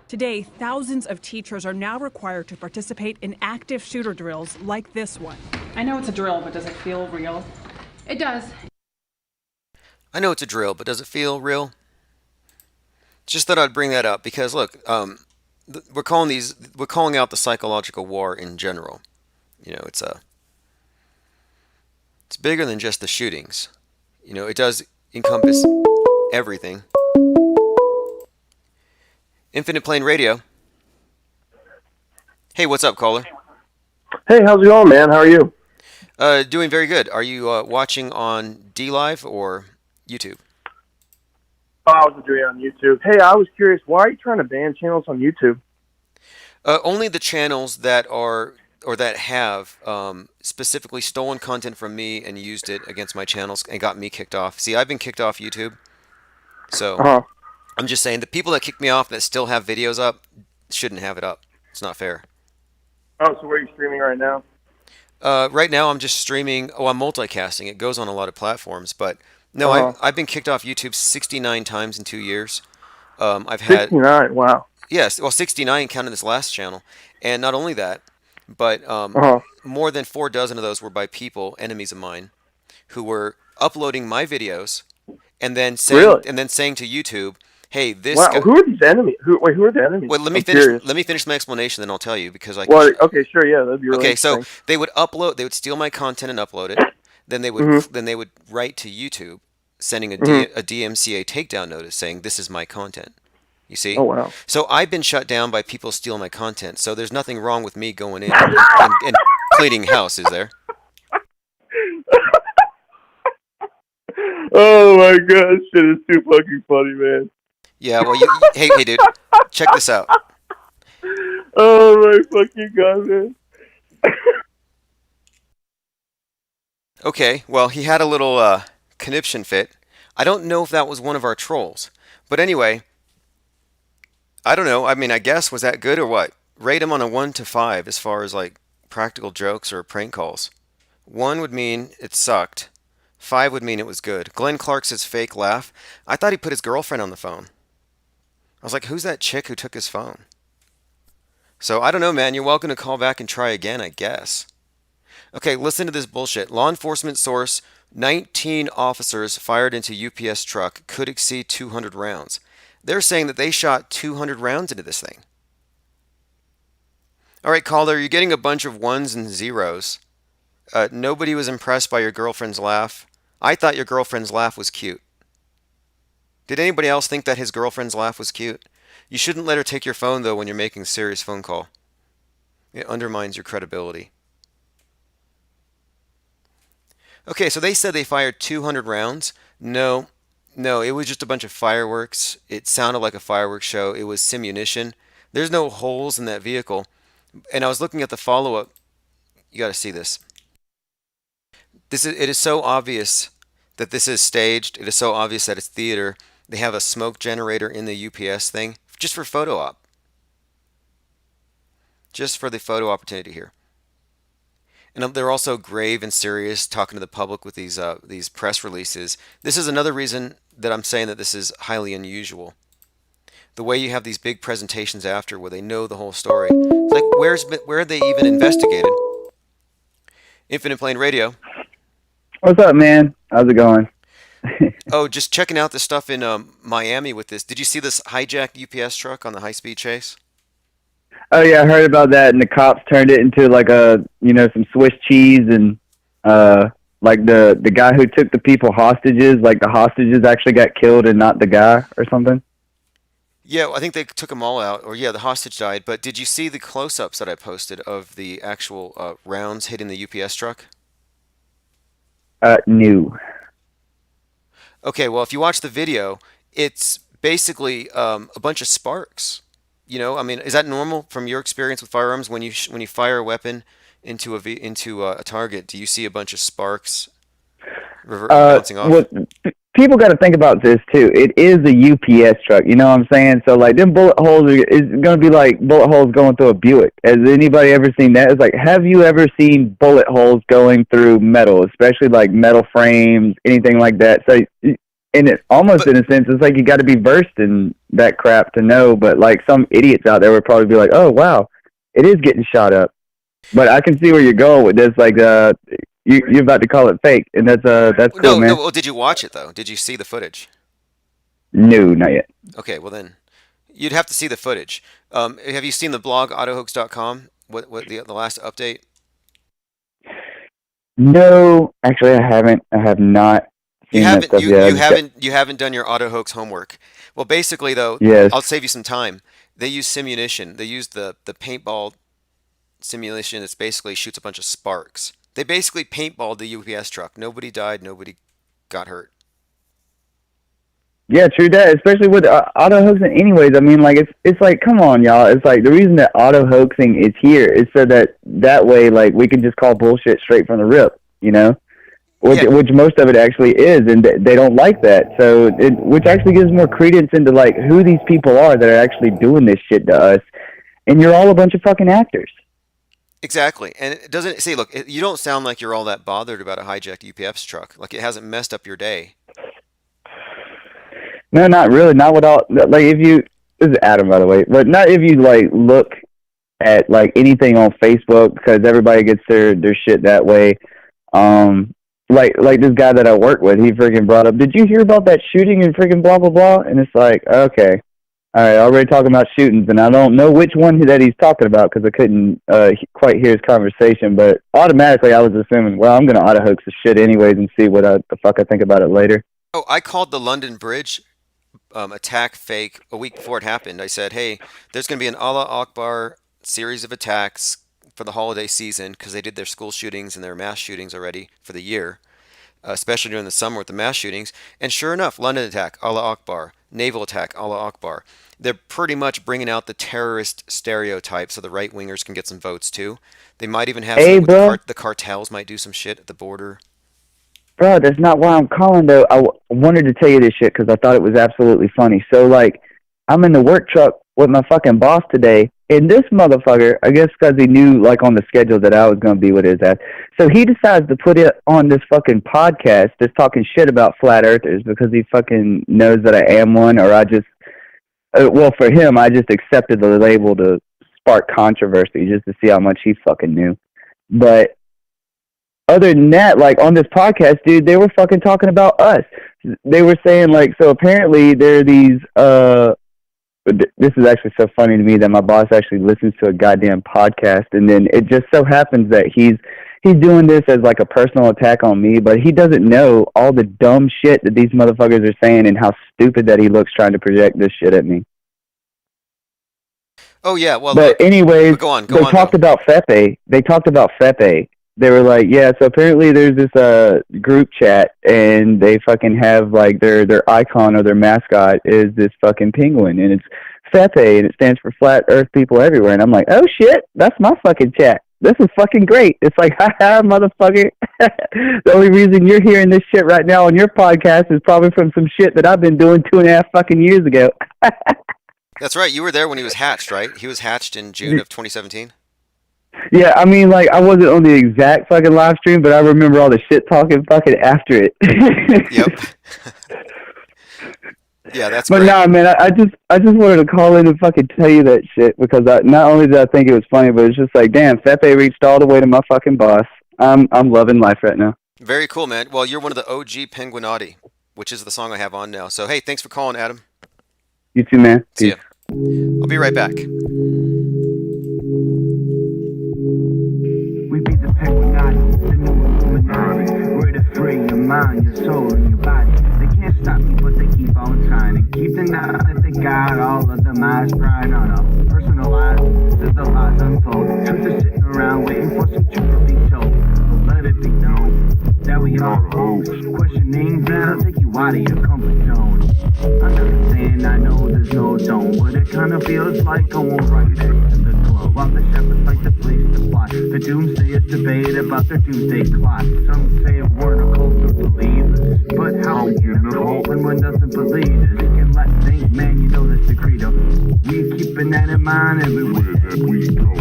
Today, thousands of teachers are now required to participate in active shooter drills like this one. I know it's a drill, but does it feel real? It does. I know it's a drill, but does it feel real? Just thought I'd bring that up because look, we're calling out the psychological war in general. It's bigger than just the shootings. It does encompass everything. Infinite Plane Radio. Hey, what's up, caller? Hey, how's it going, man? How are you? Doing very good. Are you watching on DLive or YouTube? Oh, I was doing it on YouTube. Hey, I was curious, why are you trying to ban channels on YouTube? Only the channels that are or that have specifically stolen content from me and used it against my channels and got me kicked off. See, I've been kicked off YouTube. So I'm just saying the people that kicked me off that still have videos up shouldn't have it up. It's not fair. Oh, so where are you streaming right now? Right now, I'm just streaming. Oh, I'm multicasting. It goes on a lot of platforms, but no, I've been kicked off YouTube 69 times in 2 years. I've had 69. Wow. yes, well, 69 counting this last channel, and not only that, but more than 4 dozen of those were by people, enemies of mine, who were uploading my videos and then saying to YouTube, "Hey, this Wow. guy." Who are these enemies? Who are the enemies? Well, let me I'm finish. curious. Let me finish my explanation, then I'll tell you because I. Well, okay, sure, yeah, that'd be really Okay, so interesting. they would upload. They would steal my content and upload it. Then they would. Mm-hmm. Then they would write to YouTube, sending a DMCA takedown notice saying this is my content. You see? Oh, wow. So I've been shut down by people stealing my content. So there's nothing wrong with me going in and cleaning house, is there? Oh my god, this shit is too fucking funny, man. Yeah. Well, hey, dude, check this out. Oh my fucking god, man. Okay. Well, he had a little conniption fit. I don't know if that was one of our trolls, but anyway. I don't know. I mean, I guess, was that good or what? Rate him on a 1 to 5 as far as like practical jokes or prank calls. 1 would mean it sucked. 5 would mean it was good. Glenn Clark says fake laugh. I thought he put his girlfriend on the phone. I was like, who's that chick who took his phone? So I don't know, man. You're welcome to call back and try again, I guess. Okay, listen to this bullshit. Law enforcement source, 19 officers fired into UPS truck could exceed 200 rounds. They're saying that they shot 200 rounds into this thing. All right, caller, you're getting a bunch of 1s and 0s. Nobody was impressed by your girlfriend's laugh. I thought your girlfriend's laugh was cute. Did anybody else think that his girlfriend's laugh was cute? You shouldn't let her take your phone, though, when you're making a serious phone call. It undermines your credibility. Okay, so they said they fired 200 rounds. No, it was just a bunch of fireworks. It sounded like a fireworks show. It was simunition. There's no holes in that vehicle. And I was looking at the follow-up. You got to see this. It is so obvious that this is staged. It is so obvious that it's theater. They have a smoke generator in the UPS thing just for photo op. Just for the photo opportunity here. And they're also grave and serious, talking to the public with these press releases. This is another reason that I'm saying that this is highly unusual. The way you have these big presentations after where they know the whole story. It's like, where are they even investigated? Infinite Plane Radio. What's up, man? How's it going? Oh, just checking out the stuff in Miami with this. Did you see this hijacked UPS truck on the high-speed chase? Oh yeah, I heard about that, and the cops turned it into like some Swiss cheese, and like the guy who took the people hostages, like the hostages actually got killed and not the guy or something. Yeah, I think they took them all out, or yeah, the hostage died. But did you see the close-ups that I posted of the actual rounds hitting the UPS truck? No. Okay, well, if you watch the video, it's basically a bunch of sparks. You know, I mean, is that normal from your experience with firearms? When you fire a weapon into a target, do you see a bunch of sparks bouncing off? Well, people got to think about this too. It is a UPS truck, you know what I'm saying? So like, them bullet holes is going to be like bullet holes going through a Buick. Has anybody ever seen that? It's like, have you ever seen bullet holes going through metal, especially like metal frames, anything like that? So. And it almost, in a sense, it's like you got to be versed in that crap to know. But like some idiots out there would probably be like, "Oh wow, it is getting shot up." But I can see where you're going with this. Like, you're about to call it fake, and that's cool, man. No. Well, did you watch it though? Did you see the footage? No, not yet. Okay, well then, you'd have to see the footage. Have you seen the blog autohoax.com? What the last update? No, actually, I haven't. I have not. You haven't done your auto hoax homework. Well, basically though, yes. I'll save you some time. They use simunition. They use the paintball simulation that basically shoots a bunch of sparks. They basically paintballed the UPS truck. Nobody died. Nobody got hurt. Yeah, true that. Especially with auto hoaxing. Anyways, I mean, like it's like, come on, y'all. It's like the reason that auto hoaxing is here is so that way, like we can just call bullshit straight from the rip, you know. Which most of it actually is, and they don't like that. So, which actually gives more credence into like who these people are that are actually doing this shit to us. And you're all a bunch of fucking actors. Exactly. And it doesn't see, look, you don't sound like you're all that bothered about a hijacked UPS truck. Like it hasn't messed up your day. No, not really. Not with all. Like if you, this is Adam, by the way, but not if you like look at like anything on Facebook because everybody gets their shit that way. Like this guy that I work with, he freaking brought up, did you hear about that shooting and freaking blah blah blah? And it's like, okay, all right, already talking about shootings, and I don't know which one that he's talking about because I couldn't quite hear his conversation. But automatically, I was assuming, well, I'm gonna auto hoax the shit anyways and see what the fuck I think about it later. Oh, I called the London Bridge attack fake a week before it happened. I said, hey, there's going to be an Allah Akbar series of attacks for the holiday season because they did their school shootings and their mass shootings already for the year, especially during the summer with the mass shootings. And sure enough, London attack, Allah Akbar. Naval attack, Allah Akbar. They're pretty much bringing out the terrorist stereotype so the right wingers can get some votes too. They might even have Hey, some, bro. the cartels might do some shit at the border. Bro, that's not why I'm calling, though. I wanted to tell you this shit because I thought it was absolutely funny. So, like, I'm in the work truck with my fucking boss today, and this motherfucker, I guess because he knew, like, on the schedule that I was going to be with his ass, so he decides to put it on this fucking podcast just talking shit about flat earthers because he fucking knows that I am one, or I just, well, for him, I just accepted the label to spark controversy just to see how much he fucking knew. But other than that, like on this podcast, dude, they were fucking talking about us. They were saying like, so apparently there are these, this is actually so funny to me that my boss actually listens to a goddamn podcast, and then it just so happens that he's doing this as like a personal attack on me, but he doesn't know all the dumb shit that these motherfuckers are saying and how stupid that he looks trying to project this shit at me. Oh yeah, well, But look, anyways, go on, they talked though. about Fepe. They talked about Fepe. They were like, yeah, so apparently there's this group chat, and they fucking have like their icon or their mascot is this fucking penguin, and it's Fepe, and it stands for Flat Earth People Everywhere. And I'm like, oh shit, that's my fucking chat. This is fucking great. It's like, haha, motherfucker. The only reason you're hearing this shit right now on your podcast is probably from some shit that I've been doing 2.5 fucking years ago. That's right. You were there when he was hatched, right? He was hatched in June of 2017. Yeah, I mean, like, I wasn't on the exact fucking live stream, but I remember all the shit talking fucking after it. Yep. Yeah, that's But great. nah, man, I just wanted to call in and fucking tell you that shit because not only did I think it was funny, but it's just like, damn, Fepe reached all the way to my fucking boss. I'm loving life right now. Very cool, man. Well, you're one of the OG Penguinati, which is the song I have on now. So, hey, thanks for calling, Adam. You too, man. See Peace. ya. I'll be right back. We be the Penguinati, the new Illuminati. We're to free your mind, your soul, and your body. They can't stop me, but they keep on trying. And keep denying that they got all of the minds right on our personal lives as the lies unfold. Truth is sitting around waiting for some truth to be told. So let it be known that we are hoes. Questioning that'll take you out of your comfort zone. I'm not saying I know there's no dome, but it kinda feels like going right back to the club. While the shepherds like the police to plot. The doomsayers debate about their doomsday clock. Some say a word or cult of believers, but how can you know when one doesn't believe it? Think and let think, man, you know that's the credo. We're keeping that in mind everywhere that we go.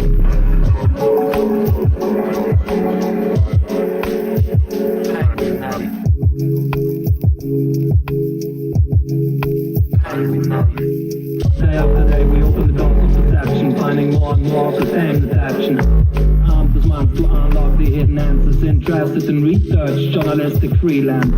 Day after day, we open the doors of perception, finding more and more of the same action. Armed with minds to unlock the hidden answers, interested in research, journalistic freelance.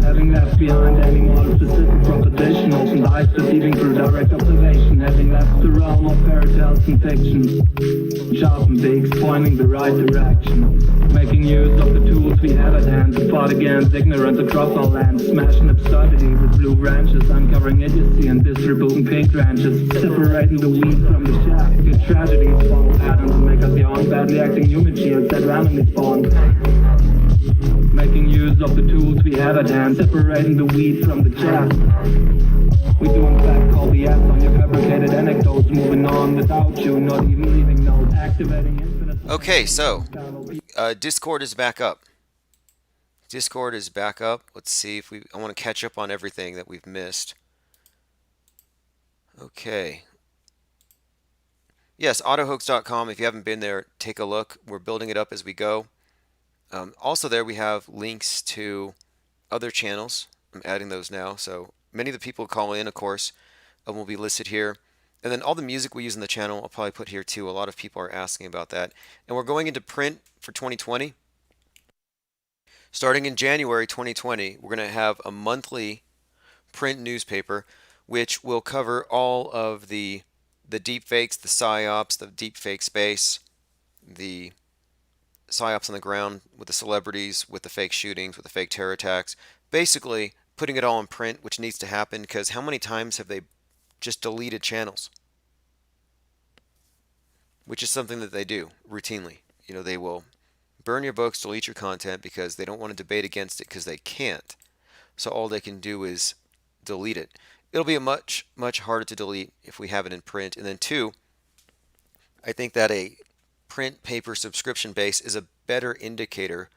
Having left behind any more specific propositions and eyes perceiving through direct observation, having left the realm of fairy tales and fictions. Sharpen beaks, pointing the right direction. Making use of the tools we have at hand to fight against ignorance across our land. Smashing absurdity with blue branches, uncovering idiocy and distributing pink branches. Separating the wheat from the chaff. Get tragedies, follow patterns and make us young, badly acting human shields that randomly spawn. Making use of the tools we have at hand, separating the wheat from the chaff. We do in fact call the ass on your fabricated anecdotes, moving on without you, not even leaving notes, activating infinite... Okay, so Discord is back up. Discord is back up. Let's see if I want to catch up on everything that we've missed. Okay. Yes, autohoax.com. If you haven't been there, take a look. We're building it up as we go. Also, there we have links to other channels. I'm adding those now. So many of the people who call in, of course, will be listed here. And then all the music we use in the channel, I'll probably put here too. A lot of people are asking about that. And we're going into print for 2020. Starting in January 2020, we're going to have a monthly print newspaper, which will cover all of the deep fakes, the psyops, the deep fake space, the psyops on the ground with the celebrities, with the fake shootings, with the fake terror attacks. Basically, putting it all in print, which needs to happen because how many times have they just deleted channels? Which is something that they do routinely. You know, they will burn your books, delete your content because they don't want to debate against it because they can't. So all they can do is delete it. It'll be a much harder to delete if we have it in print. And then two, I think that a print paper subscription base is a better indicator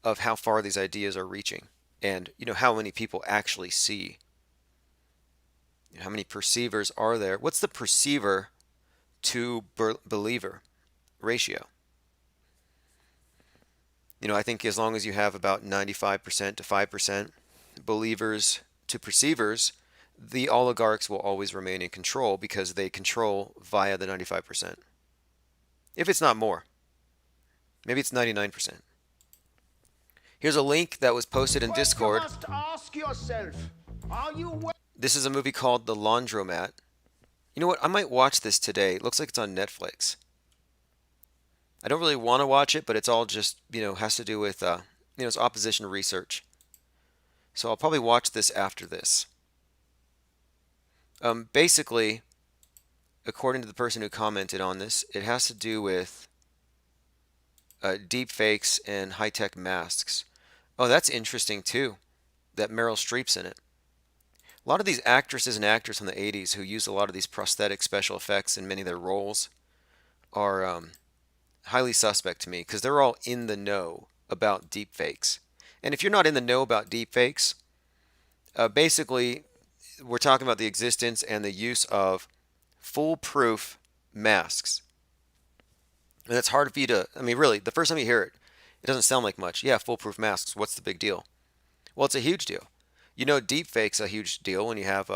of how far these ideas are reaching and how many people actually see. How many perceivers are there? What's the perceiver to believer ratio? I think as long as you have about 95% to 5% believers to perceivers, the oligarchs will always remain in control because they control via the 95%. If it's not more. Maybe it's 99%. Here's a link that was posted in Discord. You must ask yourself, are you... This is a movie called The Laundromat. You know what? I might watch this today. It looks like it's on Netflix. I don't really want to watch it, but it's all just, has to do with, it's opposition research. So I'll probably watch this after this. Basically, according to the person who commented on this, it has to do with deep fakes and high-tech masks. Oh, that's interesting too, that Meryl Streep's in it. A lot of these actresses and actors from the 80s who use a lot of these prosthetic special effects in many of their roles are highly suspect to me because they're all in the know about deep fakes. And if you're not in the know about deep fakes, basically we're talking about the existence and the use of foolproof masks. And it's hard for you to, really, the first time you hear it, it doesn't sound like much. Yeah, foolproof masks, what's the big deal? Well, it's a huge deal. Deep fake's a huge deal when you have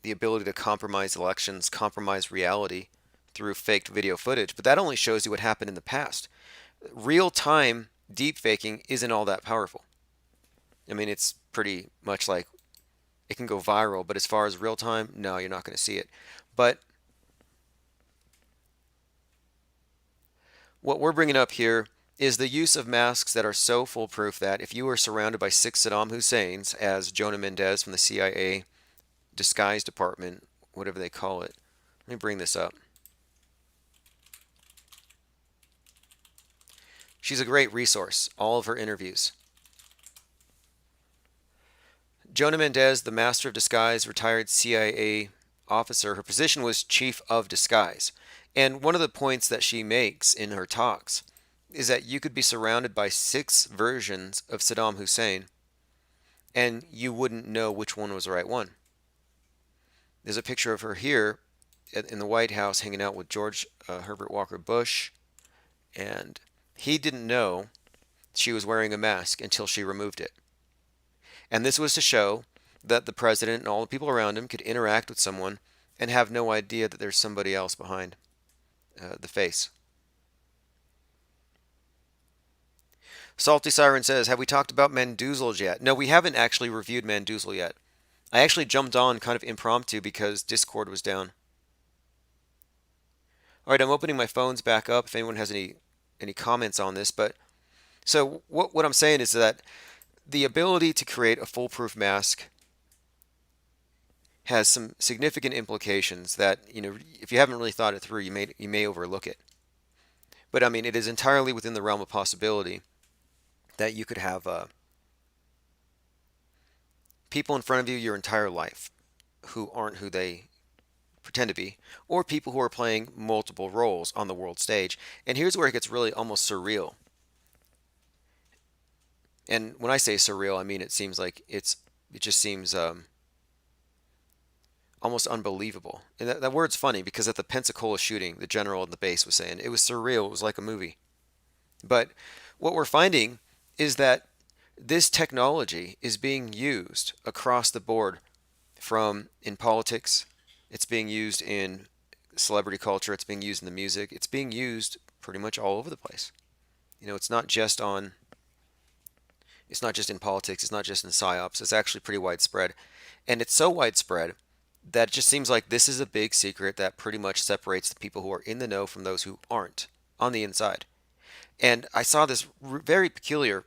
the ability to compromise elections, compromise reality through faked video footage. But that only shows you what happened in the past. Real-time deep faking isn't all that powerful. It's pretty much like it can go viral, but as far as real-time, no, you're not going to see it. But what we're bringing up here is the use of masks that are so foolproof that if you were surrounded by 6 Saddam Husseins, as Jonah Mendez from the CIA disguise department, whatever they call it. Let me bring this up. She's a great resource, all of her interviews. Jonah Mendez, the master of disguise, retired CIA officer, her position was chief of disguise. And one of the points that she makes in her talks is that you could be surrounded by 6 versions of Saddam Hussein and you wouldn't know which one was the right one. There's a picture of her here in the White House hanging out with George Herbert Walker Bush, and he didn't know she was wearing a mask until she removed it. And this was to show that the president and all the people around him could interact with someone and have no idea that there's somebody else behind the face. Salty Siren says, have we talked about Mandoozled yet? No, we haven't actually reviewed Mandoozle yet. I actually jumped on kind of impromptu because Discord was down. All right, I'm opening my phones back up if anyone has any comments on this. But so what I'm saying is that the ability to create a foolproof mask has some significant implications that, if you haven't really thought it through, you may overlook it. But it is entirely within the realm of possibility that you could have people in front of you your entire life who aren't who they pretend to be, or people who are playing multiple roles on the world stage. And here's where it gets really almost surreal. And when I say surreal, it seems like it just seems almost unbelievable. And that word's funny because at the Pensacola shooting, the general at the base was saying it was surreal. It was like a movie. But what we're finding is that this technology is being used across the board, from in politics, it's being used in celebrity culture, it's being used in the music, it's being used pretty much all over the place. It's not just in politics, it's not just in psyops, it's actually pretty widespread. And it's so widespread that it just seems like this is a big secret that pretty much separates the people who are in the know from those who aren't on the inside. And I saw this very peculiar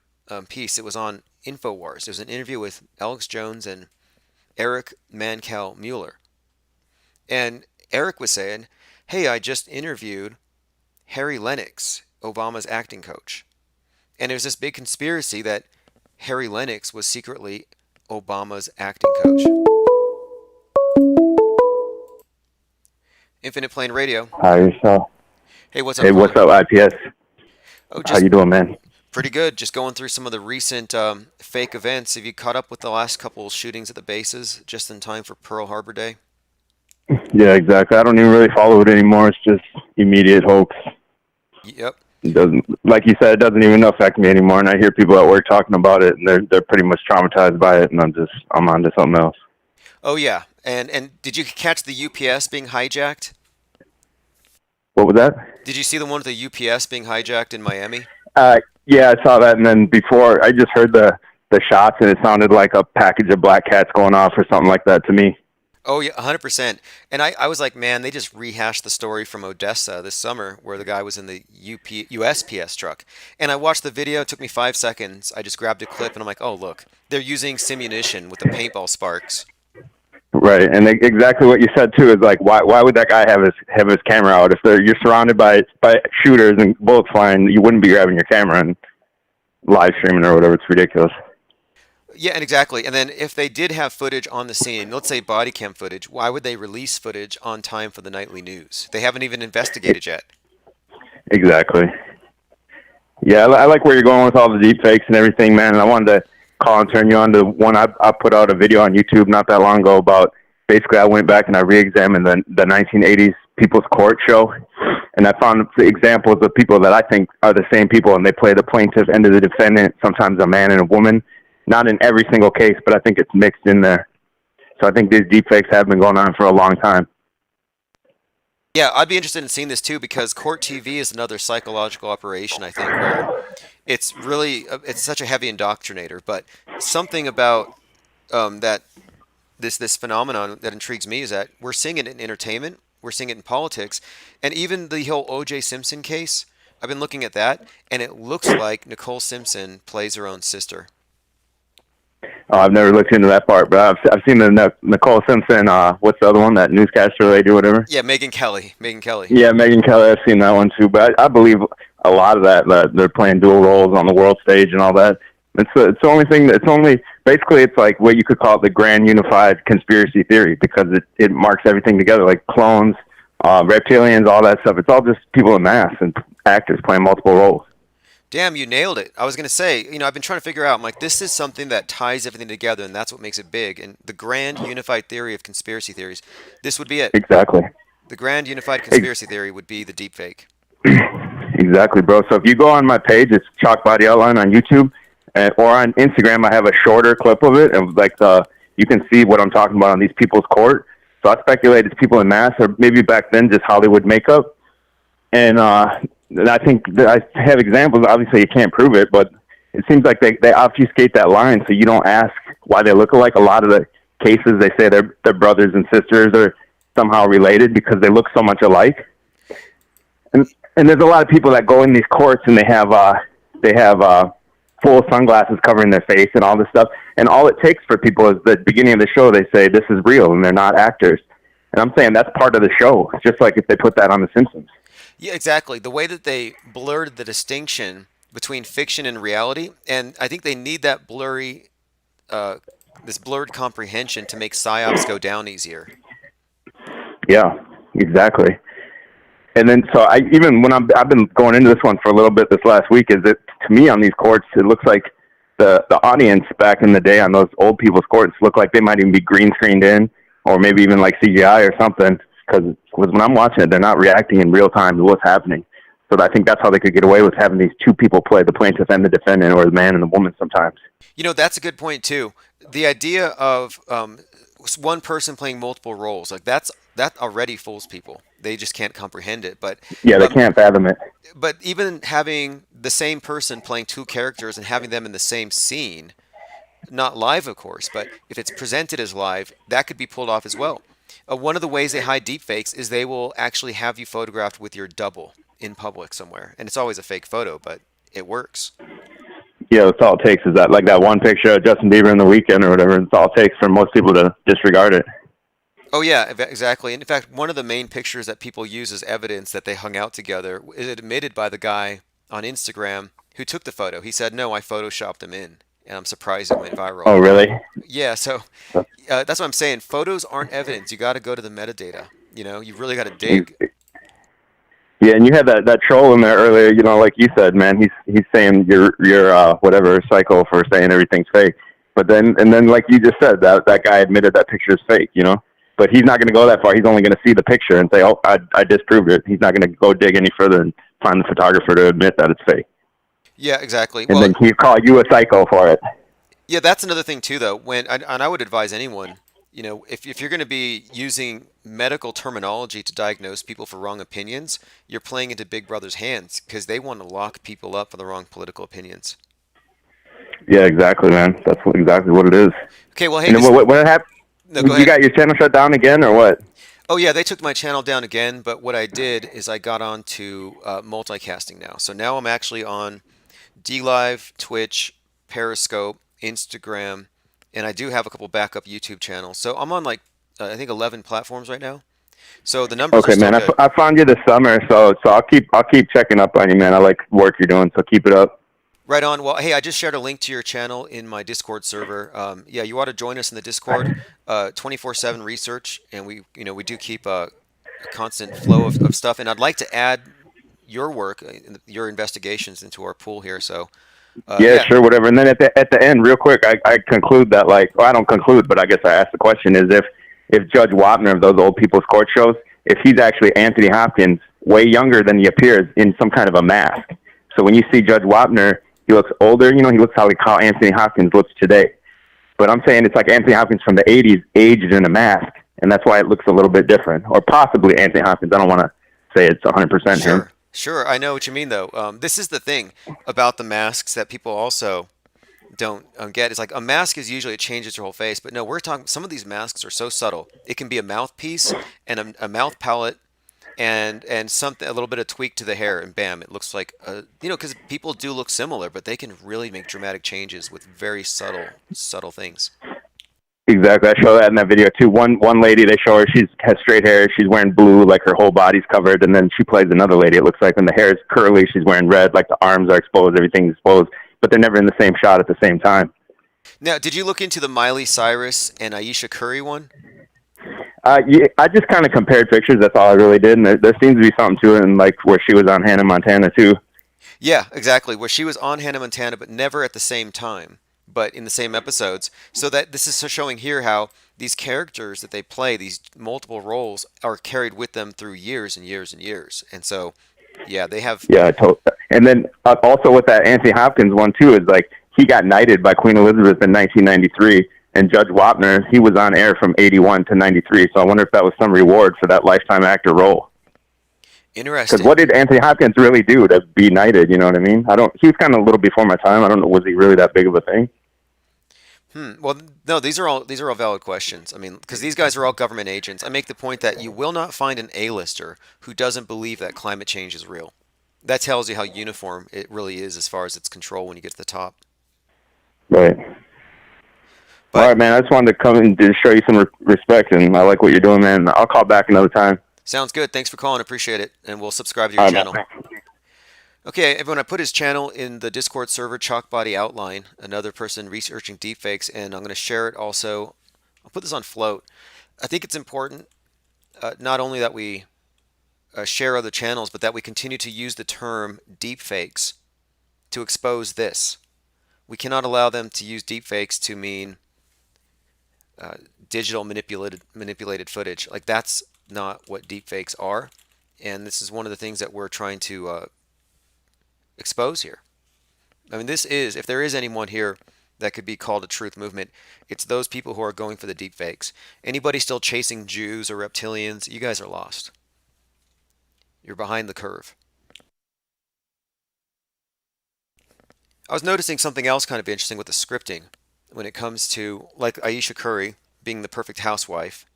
piece. It was on InfoWars. It was an interview with Alex Jones and Eric Mankel Mueller. And Eric was saying, hey, I just interviewed Harry Lennox, Obama's acting coach. And there's this big conspiracy that Harry Lennox was secretly Obama's acting coach. Infinite Plane Radio. Hi, yourself. Hey, what's up? Hey, what's up, IPS? Oh, how you doing, man? Pretty good. Just going through some of the recent fake events. Have you caught up with the last couple of shootings at the bases just in time for Pearl Harbor Day? Yeah, exactly. I don't even really follow it anymore. It's just immediate hoax. Yep. It doesn't, like you said, it doesn't even affect me anymore. And I hear people at work talking about it, and they're pretty much traumatized by it. And I'm on to something else. Oh yeah. And did you catch the UPS being hijacked? What was that? Did you see the one with the UPS being hijacked in Miami? Yeah, I saw that. And then before, I just heard the shots, and it sounded like a package of black cats going off or something like that to me. Oh, yeah, 100%. And I was like, man, they just rehashed the story from Odessa this summer where the guy was in the USPS truck. And I watched the video. It took me 5 seconds. I just grabbed a clip, and I'm like, oh, look, they're using simunition with the paintball sparks. Right, and exactly what you said, too, is like, why would that guy have his camera out? If you're surrounded by shooters and bullets flying, you wouldn't be grabbing your camera and live streaming or whatever. It's ridiculous. Yeah, and exactly. And then if they did have footage on the scene, let's say body cam footage, why would they release footage on time for the nightly news? They haven't even investigated yet. Exactly. Yeah, I like where you're going with all the deep fakes and everything, man. And I wanted to call and turn you on to one. I put out a video on YouTube not that long ago about, basically I went back and I re-examined the 1980s People's Court show. And I found examples of people that I think are the same people, and they play the plaintiff and the defendant, sometimes a man and a woman. Not in every single case, but I think it's mixed in there. So I think these deepfakes have been going on for a long time. Yeah, I'd be interested in seeing this too, because Court TV is another psychological operation, I think, where it's really, it's such a heavy indoctrinator, but something about that this phenomenon that intrigues me is that we're seeing it in entertainment, we're seeing it in politics, and even the whole O.J. Simpson case, I've been looking at that, and it looks like Nicole Simpson plays her own sister. Oh, I've never looked into that part, but I've seen the Nicole Simpson. What's the other one? That newscaster lady or whatever. Yeah, Megyn Kelly. Yeah, Megyn Kelly. I've seen that one too. But I believe a lot of that they're playing dual roles on the world stage and all that. It's the only thing. Basically it's like what you could call it the grand unified conspiracy theory, because it marks everything together, like clones, reptilians, all that stuff. It's all just people in mass and actors playing multiple roles. Damn, you nailed it. I was going to say, I've been trying to figure out, I'm like, this is something that ties everything together, and that's what makes it big. And the grand unified theory of conspiracy theories, this would be it. Exactly. The grand unified conspiracy theory would be the deepfake. Exactly, bro. So if you go on my page, it's Chalk Body Outline on YouTube, or on Instagram, I have a shorter clip of it, and you can see what I'm talking about on these People's Court. So I speculate it's people in mass, or maybe back then just Hollywood makeup. And I think that I have examples. Obviously, you can't prove it, but it seems like they obfuscate that line, so you don't ask why they look alike. A lot of the cases, they say they're brothers and sisters or somehow related because they look so much alike. And there's a lot of people that go in these courts and they have full sunglasses covering their face and all this stuff. And all it takes for people is the beginning of the show, they say this is real, and they're not actors. And I'm saying that's part of the show. It's just like if they put that on The Simpsons. Yeah, exactly. The way that they blurred the distinction between fiction and reality, and I think they need that this blurred comprehension to make psyops go down easier. Yeah, exactly. And then, so I've been going into this one for a little bit this last week, is that to me on these courts, it looks like the audience back in the day on those old people's courts look like they might even be green screened in, or maybe even like CGI or something. Because when I'm watching it, they're not reacting in real time to what's happening. So I think that's how they could get away with having these two people play, the plaintiff and the defendant, or the man and the woman sometimes. You know, that's a good point too. The idea of one person playing multiple roles, like that already fools people. They just can't comprehend it. But yeah, they can't fathom it. But even having the same person playing two characters and having them in the same scene, not live, of course, but if it's presented as live, that could be pulled off as well. One of the ways they hide deepfakes is they will actually have you photographed with your double in public somewhere, and it's always a fake photo, but it works. Yeah, that's all it takes is that, like that one picture of Justin Bieber in The Weeknd or whatever. It's all it takes for most people to disregard it. Oh yeah, exactly. And in fact, one of the main pictures that people use as evidence that they hung out together is admitted by the guy on Instagram who took the photo. He said, "No, I photoshopped him in," and I'm surprised it went viral. Oh, really? Yeah. So that's what I'm saying. Photos aren't evidence. You got to go to the metadata. You know, you really got to dig. Yeah, and you had that troll in there earlier. You know, like you said, man, he's saying you're whatever psycho for saying everything's fake. But then like you just said, that guy admitted that picture is fake. You know. But he's not going to go that far. He's only going to see the picture and say, "Oh, I disproved it." He's not going to go dig any further and find the photographer to admit that it's fake. Yeah, exactly. And then he'll call you a psycho for it. Yeah, that's another thing too, though. And I would advise anyone, you know, if you're going to be using medical terminology to diagnose people for wrong opinions, you're playing into Big Brother's hands because they want to lock people up for the wrong political opinions. Yeah, exactly, man. That's exactly what it is. Okay, well, hey, what happened? No, go ahead. You got your channel shut down again, or what? Oh yeah, they took my channel down again. But what I did is I got on to multicasting now. So now I'm actually on DLive, Twitch, Periscope, Instagram, and I do have a couple backup YouTube channels. So I'm on like I think 11 platforms right now. So the numbers. Okay, are still man. good. I found you this summer, so I'll keep checking up on you, man. I like the work you're doing, so keep it up. Right on. Well, hey, I just shared a link to your channel in my Discord server. Yeah, you ought to join us in the Discord. 24/7 research, and we do keep a constant flow of stuff. And I'd like to add your work, your investigations into our pool here. So. Yeah, sure, whatever. And then at the end, real quick, I conclude that I don't conclude, but I guess I ask the question is if Judge Wapner of those old people's court shows, if he's actually Anthony Hopkins, way younger than he appears in some kind of a mask. So when you see Judge Wapner, he looks older. You know, he looks how Anthony Hopkins looks today. But I'm saying it's like Anthony Hopkins from the 80s aged in a mask, and that's why it looks a little bit different. Or possibly Anthony Hopkins. I don't want to say it's 100% him. Sure, I know what you mean, though. This is the thing about the masks that people also don't get. It's like a mask is usually it changes your whole face, but no, we're talking. Some of these masks are so subtle. It can be a mouthpiece and a mouth palette, and something, a little bit of tweak to the hair, and bam, it looks like because people do look similar, but they can really make dramatic changes with very subtle things. Exactly. I show that in that video too. One lady, they show her, has straight hair, she's wearing blue, like her whole body's covered, and then she plays another lady, it looks like when the hair is curly, she's wearing red, like the arms are exposed, everything's exposed, but they're never in the same shot at the same time. Now, did you look into the Miley Cyrus and Aisha Curry one? Yeah, I just kind of compared pictures, that's all I really did, and there seems to be something to it, and like where she was on Hannah Montana too. Yeah, exactly, where she was on Hannah Montana, but never at the same time. But in the same episodes. So that this is showing here how these characters that they play, these multiple roles, are carried with them through years and years and years. And so, yeah, they have... Yeah, totally. And then also with that Anthony Hopkins one, too, is like he got knighted by Queen Elizabeth in 1993, and Judge Wapner, he was on air from 81 to 93. So I wonder if that was some reward for that lifetime actor role. Interesting. Because what did Anthony Hopkins really do to be knighted? You know what I mean? He was kind of a little before my time. I don't know. Was he really that big of a thing? Well, no. These are all valid questions. I mean, because these guys are all government agents. I make the point that you will not find an A-lister who doesn't believe that climate change is real. That tells you how uniform it really is as far as its control when you get to the top. Right. All right, man. I just wanted to come and just show you some respect, and I like what you're doing, man. I'll call back another time. Sounds good. Thanks for calling. Appreciate it. And we'll subscribe to your channel. Okay, everyone, I put his channel in the Discord server, Chalkbody Outline, another person researching deepfakes, and I'm going to share it also. I'll put this on Float. I think it's important not only that we share other channels, but that we continue to use the term deepfakes to expose this. We cannot allow them to use deepfakes to mean uh, digital manipulated footage. Like that's not what deepfakes are, and this is one of the things that we're trying to expose here. I mean, this is, if there is anyone here that could be called a truth movement, it's those people who are going for the deepfakes. Anybody still chasing Jews or reptilians, you guys are lost. You're behind the curve. I was noticing something else kind of interesting with the scripting when it comes to, like, Ayesha Curry being the perfect housewife,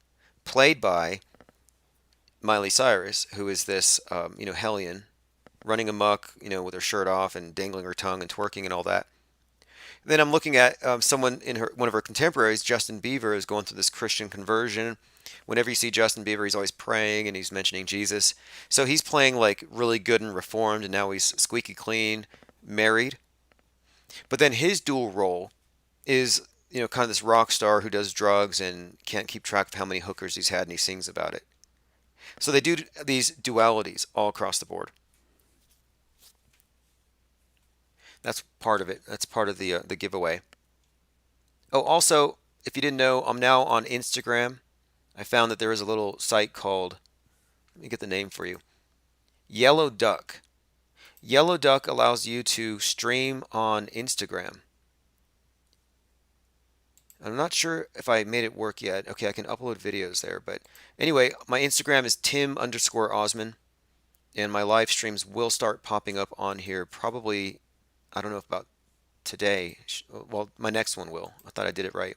played by Miley Cyrus, who is this, hellion, running amok, with her shirt off and dangling her tongue and twerking and all that. And then I'm looking at someone in one of her contemporaries, Justin Bieber, is going through this Christian conversion. Whenever you see Justin Bieber, he's always praying and he's mentioning Jesus. So he's playing like really good and reformed, and now he's squeaky clean, married. But then his dual role is, kind of this rock star who does drugs and can't keep track of how many hookers he's had, and he sings about it. So they do these dualities all across the board. That's part of it. That's part of the giveaway. Oh, also, if you didn't know, I'm now on Instagram. I found that there is a little site called, let me get the name for you, Yellow Duck. Yellow Duck allows you to stream on Instagram. I'm not sure if I made it work yet. Okay, I can upload videos there. But anyway, my Instagram is Tim_Osman. And my live streams will start popping up on here probably, I don't know if about today. Well, my next one will. I thought I did it right.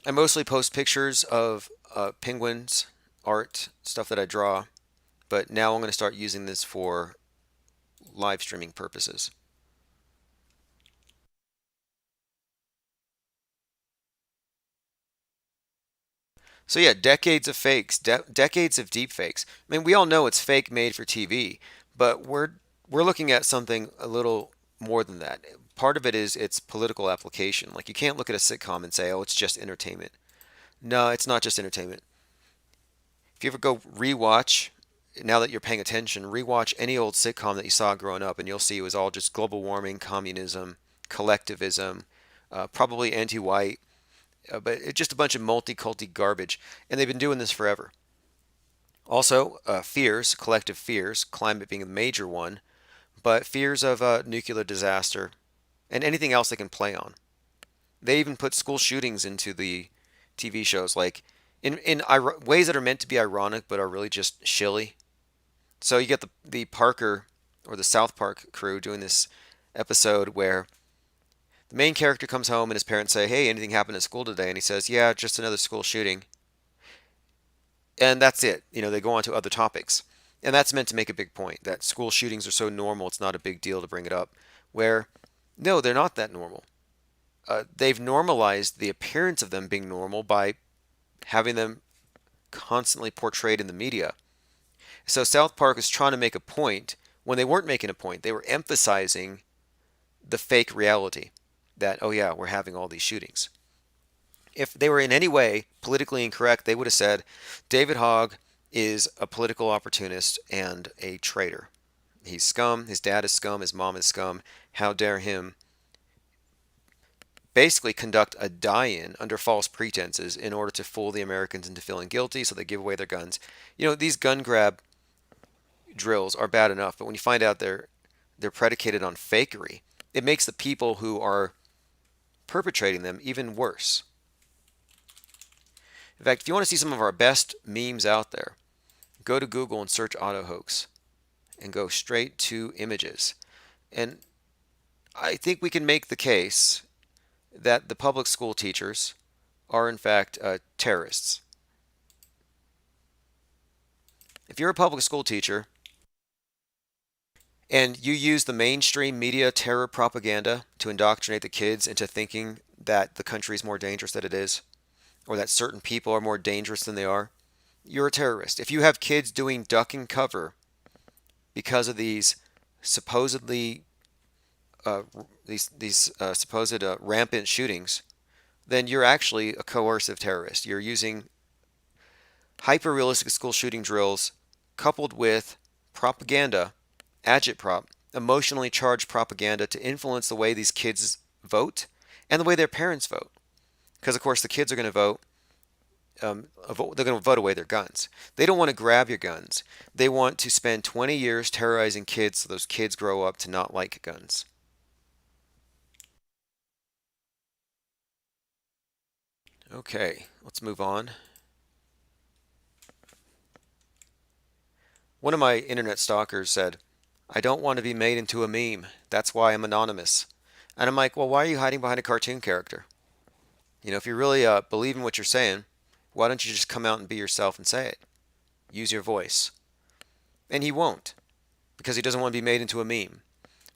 I mostly post pictures of penguins, art, stuff that I draw. But now I'm going to start using this for live streaming purposes. So yeah, decades of fakes, decades of deep fakes. I mean, we all know it's fake made for TV, but we're looking at something a little more than that. Part of it is its political application. Like you can't look at a sitcom and say, "Oh, it's just entertainment." No, it's not just entertainment. If you ever go rewatch, now that you're paying attention, rewatch any old sitcom that you saw growing up, and you'll see it was all just global warming, communism, collectivism, probably anti-white. But it's just a bunch of multi-culti garbage, and they've been doing this forever. Also, fears, collective fears, climate being a major one, but fears of nuclear disaster and anything else they can play on. They even put school shootings into the TV shows, like in ways that are meant to be ironic but are really just shilly. So you get the Parker or the South Park crew doing this episode where the main character comes home and his parents say, "Hey, anything happened at school today?" And he says, "Yeah, just another school shooting." And that's it. They go on to other topics. And that's meant to make a big point that school shootings are so normal, it's not a big deal to bring it up. Where, no, they're not that normal. They've normalized the appearance of them being normal by having them constantly portrayed in the media. So South Park is trying to make a point when they weren't making a point. They were emphasizing the fake reality. That, oh yeah, we're having all these shootings. If they were in any way politically incorrect, they would have said, David Hogg is a political opportunist and a traitor. He's scum, his dad is scum, his mom is scum. How dare him basically conduct a die-in under false pretenses in order to fool the Americans into feeling guilty so they give away their guns. These gun grab drills are bad enough, but when you find out they're predicated on fakery, it makes the people who are perpetrating them even worse. In fact, if you want to see some of our best memes out there, go to Google and search auto hoax and go straight to images. And I think we can make the case that the public school teachers are in fact terrorists. If you're a public school teacher and you use the mainstream media terror propaganda to indoctrinate the kids into thinking that the country is more dangerous than it is, or that certain people are more dangerous than they are, you're a terrorist. If you have kids doing duck and cover because of these supposedly supposed rampant shootings, then you're actually a coercive terrorist. You're using hyper-realistic school shooting drills coupled with propaganda, agitprop, emotionally charged propaganda to influence the way these kids vote and the way their parents vote. Because, of course, the kids are going to vote. They're going to vote away their guns. They don't want to grab your guns. They want to spend 20 years terrorizing kids so those kids grow up to not like guns. Okay, let's move on. One of my internet stalkers said, "I don't want to be made into a meme. That's why I'm anonymous." And I'm like, well, why are you hiding behind a cartoon character? You know, if you really believe in what you're saying, why don't you just come out and be yourself and say it? Use your voice. And he won't, because he doesn't want to be made into a meme.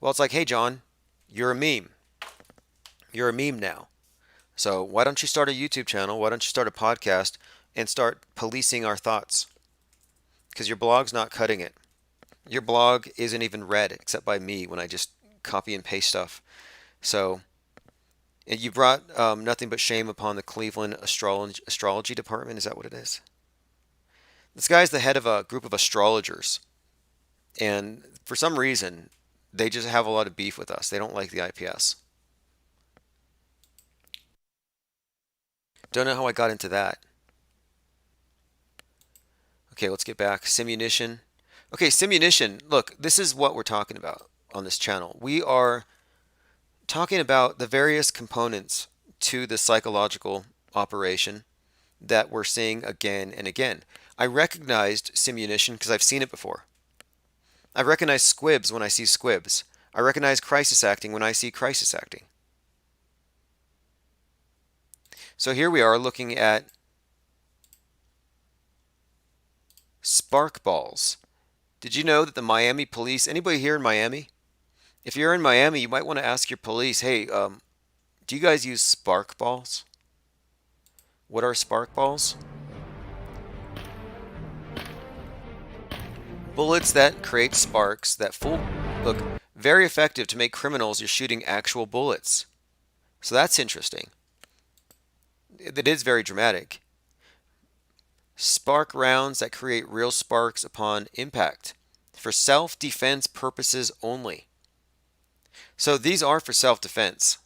Well, it's like, hey, John, you're a meme. You're a meme now. So why don't you start a YouTube channel? Why don't you start a podcast and start policing our thoughts? Because your blog's not cutting it. Your blog isn't even read except by me when I just copy and paste stuff. So, and you brought nothing but shame upon the Cleveland astrology department. Is that what it is? This guy's the head of a group of astrologers. And for some reason, they just have a lot of beef with us. They don't like the IPS. Don't know how I got into that. Okay, let's get back. Simunition. Okay, Simunition. Look, this is what we're talking about on this channel. We are talking about the various components to the psychological operation that we're seeing again and again. I recognized Simunition because I've seen it before. I recognize squibs when I see squibs. I recognize crisis acting when I see crisis acting. So here we are looking at spark balls. Did you know that the Miami police, anybody here in Miami? If you're in Miami, you might want to ask your police, hey, do you guys use spark balls? What are spark balls? Bullets that create sparks that look, very effective to make criminals. You're shooting actual bullets. So that's interesting. It is very dramatic. Spark rounds that create real sparks upon impact for self-defense purposes only. So these are for self-defense.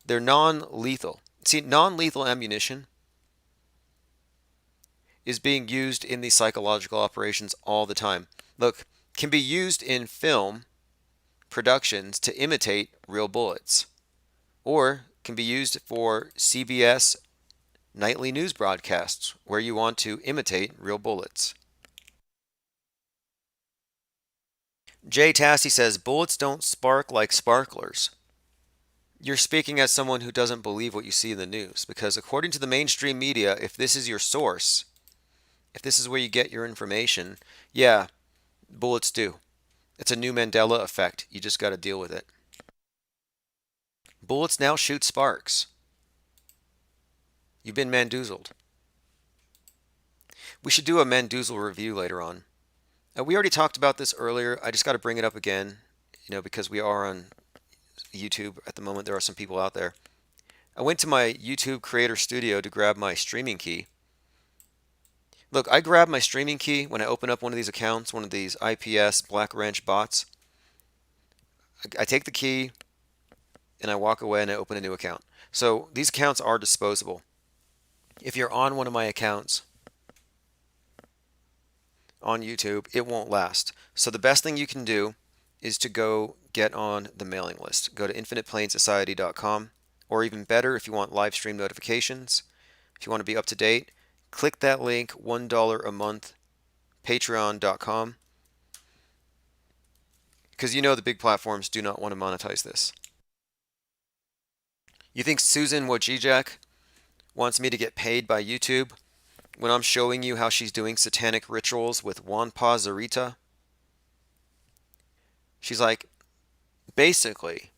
They're non-lethal. See, non-lethal ammunition is being used in these psychological operations all the time. Look, can be used in film productions to imitate real bullets, or can be used for CBS nightly news broadcasts where you want to imitate real bullets. Jay Tassi says, bullets don't spark like sparklers. You're speaking as someone who doesn't believe what you see in the news, because according to the mainstream media, if this is your source, if this is where you get your information, yeah, bullets do. It's a new Mandela effect. You just got to deal with it. Bullets now shoot sparks. You've been mandoozled. We should do a Mandoozle review later on. We already talked about this earlier. I just got to bring it up again, because we are on YouTube at the moment. There are some people out there. I went to my YouTube Creator Studio to grab my streaming key. Look, I grab my streaming key when I open up one of these accounts, one of these IPS Black Ranch bots. I take the key and I walk away and I open a new account. So these accounts are disposable. If you're on one of my accounts on YouTube, it won't last. So the best thing you can do is to go get on the mailing list. Go to infiniteplainsociety.com, or even better, if you want live stream notifications, if you want to be up to date, click that link, $1 a month, patreon.com, because the big platforms do not want to monetize this. You think Susan Wojcicki wants me to get paid by YouTube when I'm showing you how she's doing satanic rituals with Wonpa Zarita? She's like, basically,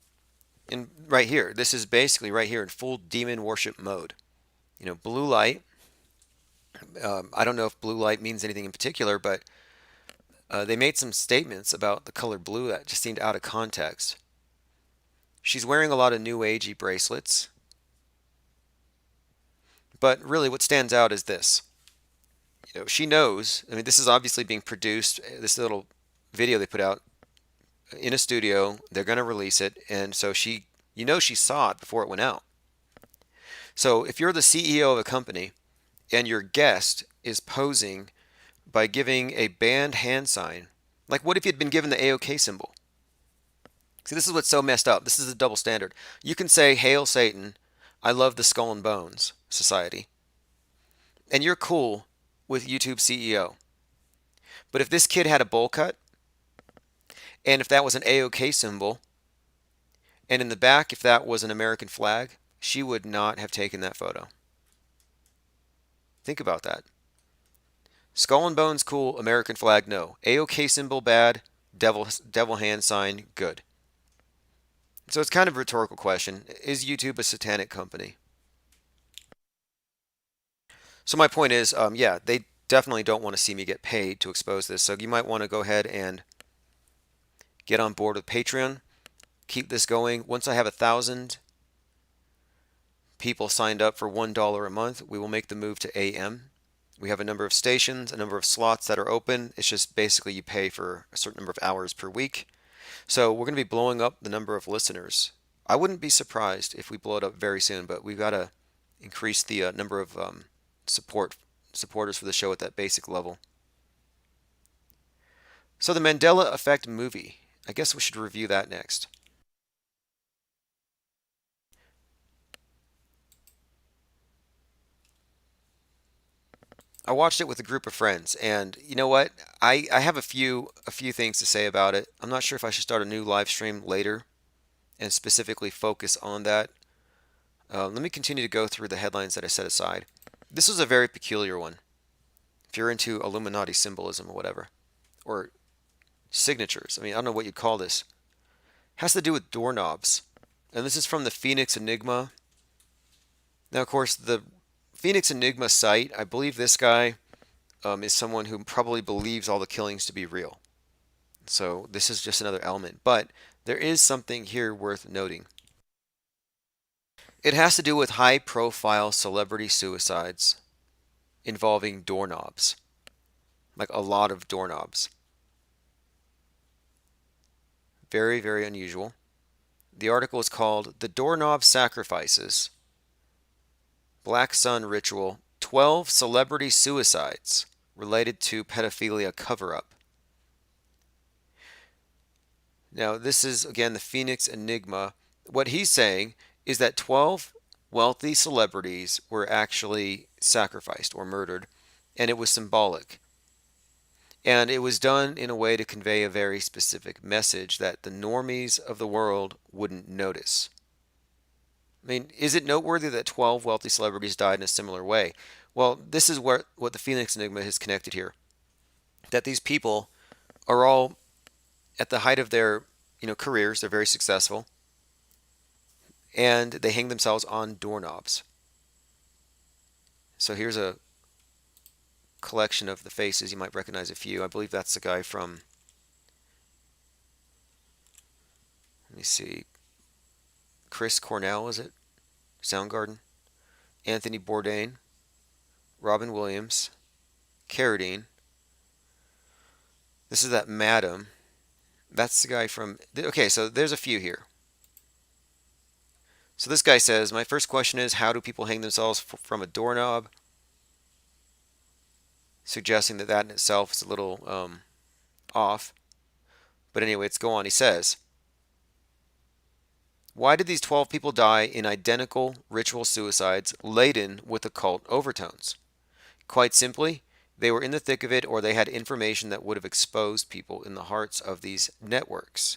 right here, this is basically right here in full demon worship mode. Blue light. I don't know if blue light means anything in particular, but they made some statements about the color blue that just seemed out of context. She's wearing a lot of new agey bracelets. But really what stands out is this. She knows, this is obviously being produced, this little video they put out in a studio. They're going to release it, and so she You know she saw it before it went out. So if you're the CEO of a company and your guest is posing by giving a banned hand sign, like what if you'd been given the AOK symbol? See, this is what's so messed up. This is a double standard. You can say, "Hail Satan, I love the Skull and Bones Society," and you're cool with YouTube CEO. But if this kid had a bowl cut, and if that was an AOK symbol, and in the back, if that was an American flag, she would not have taken that photo. Think about that. Skull and Bones, cool. American flag, no. AOK symbol, bad. Devil hand sign, good. So it's kind of a rhetorical question. Is YouTube a satanic company? So my point is, yeah, they definitely don't want to see me get paid to expose this. So you might want to go ahead and get on board with Patreon. Keep this going. Once I have 1,000 people signed up for $1 a month, we will make the move to AM. We have a number of stations, a number of slots that are open. It's just basically you pay for a certain number of hours per week. So we're going to be blowing up the number of listeners. I wouldn't be surprised if we blow it up very soon, but we've got to increase the number of supporters for the show at that basic level. So the Mandela Effect movie. I guess we should review that next. I watched it with a group of friends, and you know what? I have a few things to say about it. I'm not sure if I should start a new live stream later and specifically focus on that. Let me continue to go through the headlines that I set aside. This was a very peculiar one. If you're into Illuminati symbolism or whatever, or signatures, I mean, I don't know what you'd call this. It has to do with doorknobs. And this is from the Phoenix Enigma. Now, of course, the Phoenix Enigma site, I believe this guy is someone who probably believes all the killings to be real. So this is just another element. But there is something here worth noting. It has to do with high-profile celebrity suicides involving doorknobs. Like a lot of doorknobs. Very, very unusual. The article is called "The Doorknob Sacrifices. Black Sun Ritual, 12 Celebrity Suicides Related to Pedophilia Cover-Up." Now, this is, again, the Phoenix Enigma. What he's saying is that 12 wealthy celebrities were actually sacrificed or murdered, and it was symbolic. And it was done in a way to convey a very specific message that the normies of the world wouldn't notice. I mean, is it noteworthy that 12 wealthy celebrities died in a similar way? Well, this is what the Phoenix Enigma has connected here. That these people are all at the height of their careers. They're very successful. And they hang themselves on doorknobs. So here's a collection of the faces. You might recognize a few. I believe that's the guy from, let me see, Chris Cornell, is it? Soundgarden. Anthony Bourdain. Robin Williams. Carradine. This is that Madam. That's the guy from, okay, so there's a few here. So this guy says, "My first question is, how do people hang themselves from a doorknob?" Suggesting that in itself is a little off. But anyway, let's go on. He says, "Why did these 12 people die in identical ritual suicides laden with occult overtones? Quite simply, they were in the thick of it, or they had information that would have exposed people in the hearts of these networks.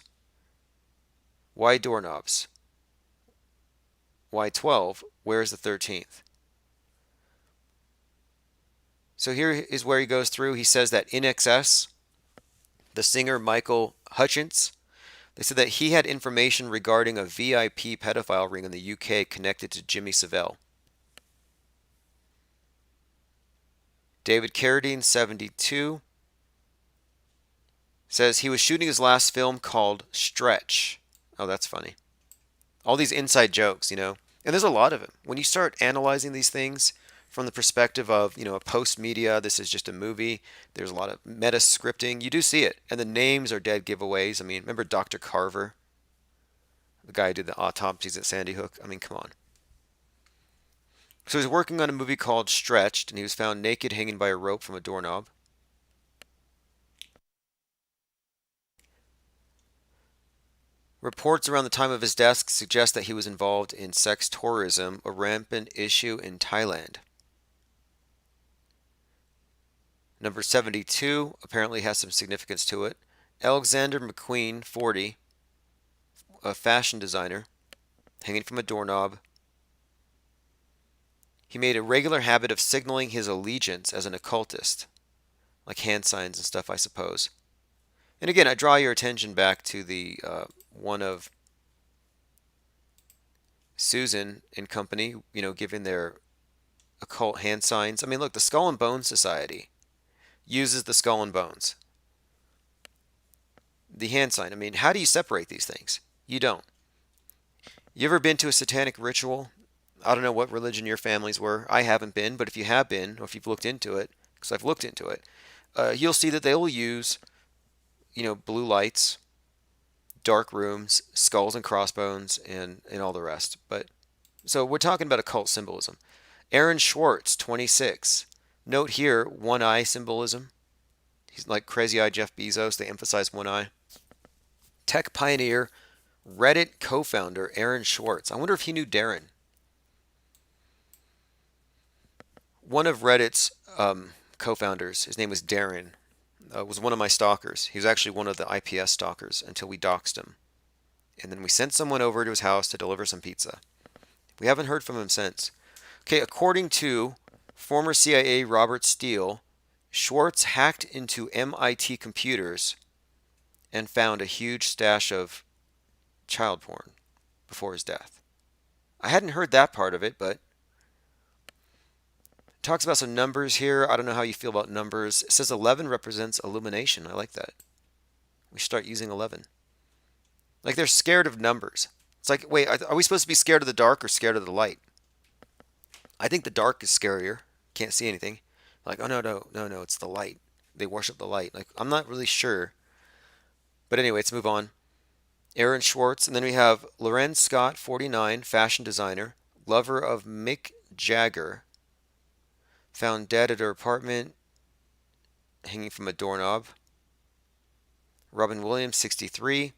Why doorknobs? Why 12? Where's the 13th? So here is where he goes through. He says that INXS, the singer Michael Hutchence, they said that he had information regarding a VIP pedophile ring in the UK connected to Jimmy Savile. David Carradine, 72, says he was shooting his last film called Stretch. Oh, that's funny. All these inside jokes, And there's a lot of them. When you start analyzing these things from the perspective of, a post-media, this is just a movie. There's a lot of meta-scripting. You do see it. And the names are dead giveaways. I mean, remember Dr. Carver? The guy who did the autopsies at Sandy Hook. I mean, come on. So he's working on a movie called Stretched, and he was found naked hanging by a rope from a doorknob. Reports around the time of his death suggest that he was involved in sex tourism, a rampant issue in Thailand. Number 72 apparently has some significance to it. Alexander McQueen, 40, a fashion designer, hanging from a doorknob. He made a regular habit of signaling his allegiance as an occultist, like hand signs and stuff, I suppose. And again, I draw your attention back to the one of Susan and company, giving their occult hand signs. I mean, look, the Skull and Bones Society uses the skull and bones. The hand sign. I mean, how do you separate these things? You don't. You ever been to a satanic ritual? I don't know what religion your families were. I haven't been, but if you have been, or if you've looked into it, because I've looked into it, you'll see that they will use, blue lights, dark rooms, skulls and crossbones, and all the rest. But so we're talking about occult symbolism. Aaron Schwartz, 26. Note here, one eye symbolism. He's like Crazy Eye Jeff Bezos. They emphasize one eye. Tech pioneer, Reddit co-founder Aaron Schwartz. I wonder if he knew Darren. One of Reddit's co-founders, his name was Darren, was one of my stalkers. He was actually one of the IPS stalkers until we doxed him. And then we sent someone over to his house to deliver some pizza. We haven't heard from him since. Okay, according to former CIA Robert Steele, Schwartz hacked into MIT computers and found a huge stash of child porn before his death. I hadn't heard that part of it, but it talks about some numbers here. I don't know how you feel about numbers. It says 11 represents illumination. I like that. We should start using 11. Like they're scared of numbers. It's like, wait, are we supposed to be scared of the dark or scared of the light? I think the dark is scarier. Can't see anything. Like, oh, no, it's the light. They worship the light. Like, I'm not really sure. But anyway, let's move on. Aaron Schwartz. And then we have Lorenz Scott, 49, fashion designer, lover of Mick Jagger, found dead at her apartment, hanging from a doorknob. Robin Williams, 63.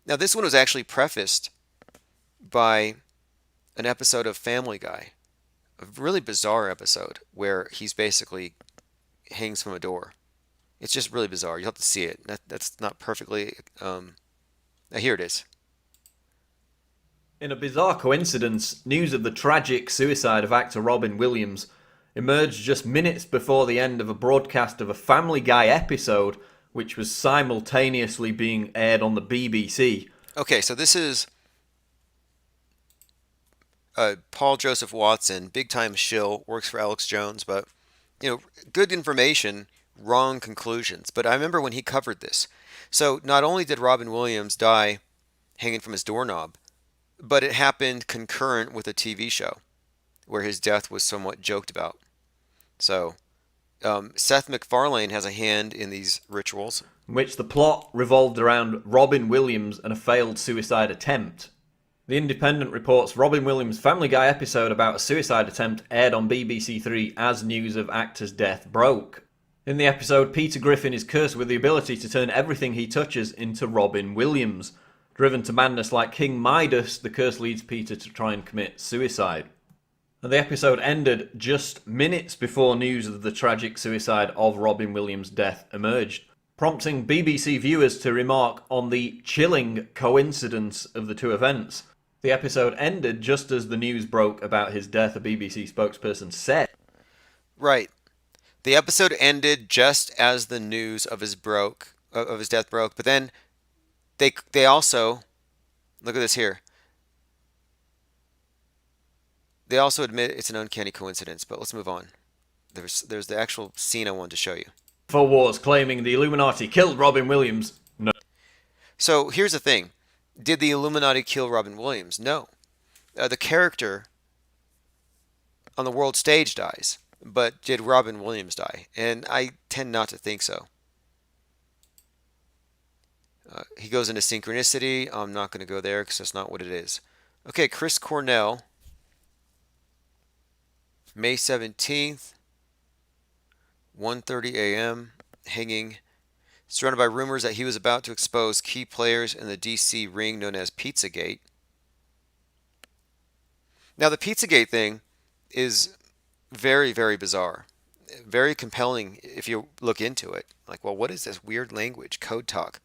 Now, this one was actually prefaced by an episode of Family Guy. A really bizarre episode where he's basically hangs from a door. It's just really bizarre. You'll have to see it. That's not perfectly... here it is. In a bizarre coincidence, news of the tragic suicide of actor Robin Williams emerged just minutes before the end of a broadcast of a Family Guy episode, which was simultaneously being aired on the BBC. Okay, so this is Paul Joseph Watson, big-time shill, works for Alex Jones, but, good information, wrong conclusions. But I remember when he covered this. So not only did Robin Williams die hanging from his doorknob, but it happened concurrent with a TV show where his death was somewhat joked about. So Seth MacFarlane has a hand in these rituals. In which the plot revolved around Robin Williams and a failed suicide attempt. The Independent reports Robin Williams' Family Guy episode about a suicide attempt aired on BBC Three as news of actor's death broke. In the episode, Peter Griffin is cursed with the ability to turn everything he touches into Robin Williams. Driven to madness like King Midas, the curse leads Peter to try and commit suicide. And the episode ended just minutes before news of the tragic suicide of Robin Williams' death emerged, prompting BBC viewers to remark on the chilling coincidence of the two events. The episode ended just as the news broke about his death, a BBC spokesperson said. Right. The episode ended just as the news of his death broke, but then they also, look at this here. They also admit it's an uncanny coincidence, but let's move on. There's the actual scene I wanted to show you. InfoWars claiming the Illuminati killed Robin Williams. No. So here's the thing. Did the Illuminati kill Robin Williams? No. The character on the world stage dies, but did Robin Williams die? And I tend not to think so. He goes into synchronicity. I'm not going to go there because that's not what it is. Okay, Chris Cornell, May 17th, 1:30 a.m., hanging, surrounded by rumors that he was about to expose key players in the DC ring known as Pizzagate. Now, the Pizzagate thing is very, very bizarre. Very compelling if you look into it. Like, well, what is this weird language, code talk?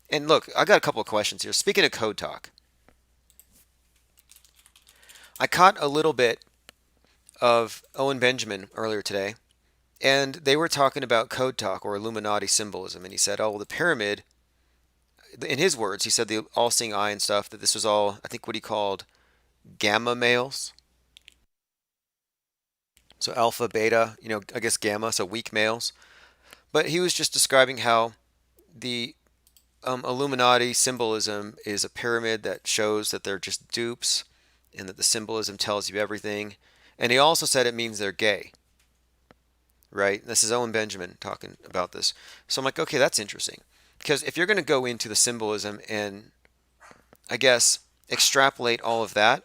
And look, I got a couple of questions here. Speaking of code talk, I caught a little bit of Owen Benjamin earlier today, and they were talking about code talk or Illuminati symbolism, and he said, oh, well, the pyramid, in his words, he said the all-seeing eye and stuff, that this was all, I think what he called gamma males. So alpha, beta, I guess gamma, so weak males. But he was just describing how the Illuminati symbolism is a pyramid that shows that they're just dupes and that the symbolism tells you everything. And he also said it means they're gay. Right? This is Owen Benjamin talking about this. So I'm like, okay, that's interesting. Because if you're going to go into the symbolism and, I guess, extrapolate all of that,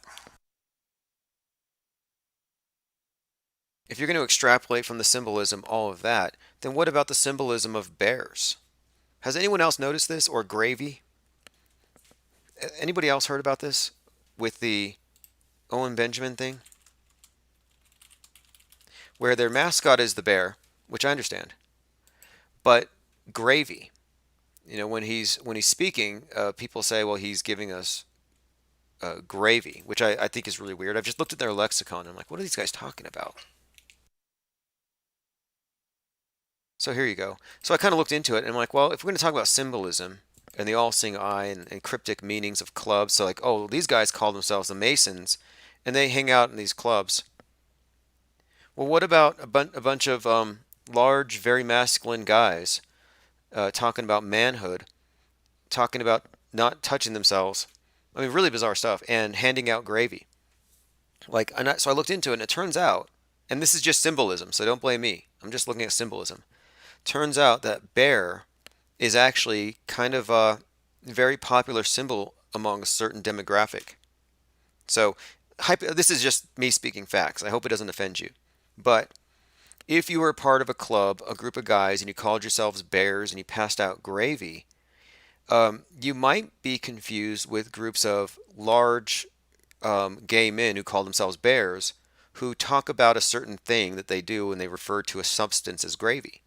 if you're going to extrapolate from the symbolism all of that, then what about the symbolism of bears? Has anyone else noticed this, or gravy? Anybody else heard about this with the Owen Benjamin thing? Where their mascot is the bear, which I understand. But gravy, when he's speaking, people say, well, he's giving us gravy, which I think is really weird. I've just looked at their lexicon and I'm like, what are these guys talking about? So here you go. So I kind of looked into it and I'm like, well, if we're going to talk about symbolism and the all-seeing eye and cryptic meanings of clubs, so like, oh, these guys call themselves the Masons and they hang out in these clubs. Well, what about a bunch of large, very masculine guys talking about manhood, talking about not touching themselves? I mean, really bizarre stuff, and handing out gravy. So I looked into it, and it turns out, and this is just symbolism, so don't blame me. I'm just looking at symbolism. Turns out that bear is actually kind of a very popular symbol among a certain demographic. So this is just me speaking facts. I hope it doesn't offend you. But if you were part of a club, a group of guys, and you called yourselves bears and you passed out gravy, you might be confused with groups of large gay men who call themselves bears who talk about a certain thing that they do and they refer to a substance as gravy.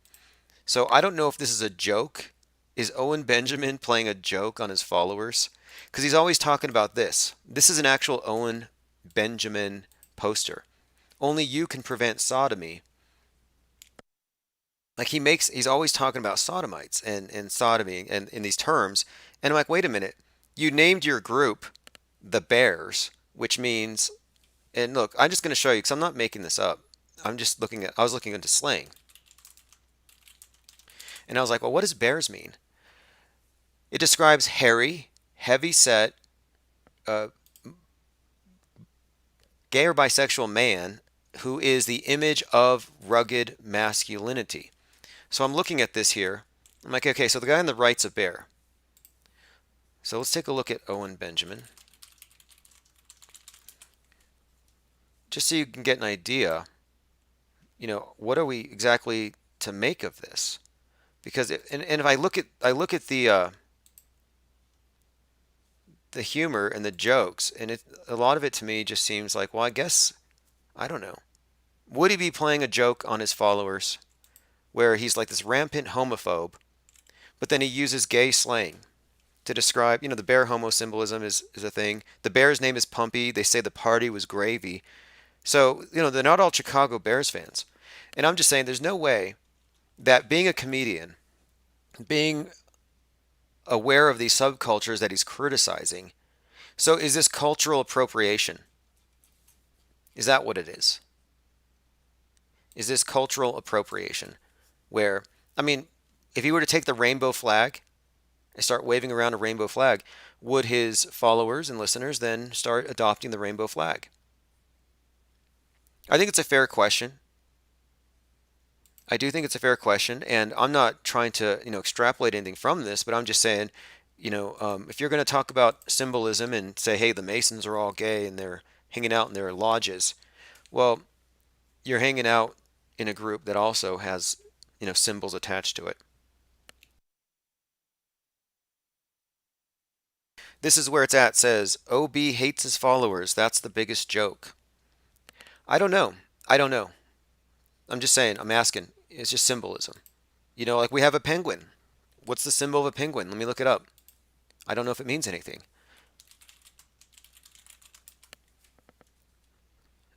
So I don't know if this is a joke. Is Owen Benjamin playing a joke on his followers? Because he's always talking about this. This is an actual Owen Benjamin poster. Only you can prevent sodomy. Like he's always talking about sodomites and sodomy and in these terms. And I'm like, wait a minute. You named your group the Bears, which means, and look, I'm just going to show you because I'm not making this up. I was looking into slang. And I was like, well, what does bears mean? It describes hairy, heavy-set, gay or bisexual man who is the image of rugged masculinity. So I'm looking at this here. I'm like, okay, so the guy on the right's a bear. So let's take a look at Owen Benjamin. Just so you can get an idea, what are we exactly to make of this? Because if I look at the humor and the jokes, and a lot of it to me just seems like, well, I guess, I don't know. Would he be playing a joke on his followers where he's like this rampant homophobe, but then he uses gay slang to describe, the bear homo symbolism is a thing. The bear's name is Pumpy. They say the party was gravy. So, they're not all Chicago Bears fans. And I'm just saying there's no way that being a comedian, being aware of these subcultures that he's criticizing, so is this cultural appropriation? Is that what it is? Is this cultural appropriation? Where, if he were to take the rainbow flag and start waving around a rainbow flag, would his followers and listeners then start adopting the rainbow flag? I think it's a fair question. I do think it's a fair question, and I'm not trying to, extrapolate anything from this, but I'm just saying, If you're going to talk about symbolism and say, hey, the Masons are all gay and they're hanging out in their lodges, well, you're hanging out in a group that also has, symbols attached to it. This is where it's at. It says, OB hates his followers. That's the biggest joke. I don't know. I'm just saying, I'm asking. It's just symbolism. Like we have a penguin. What's the symbol of a penguin? Let me look it up. I don't know if it means anything.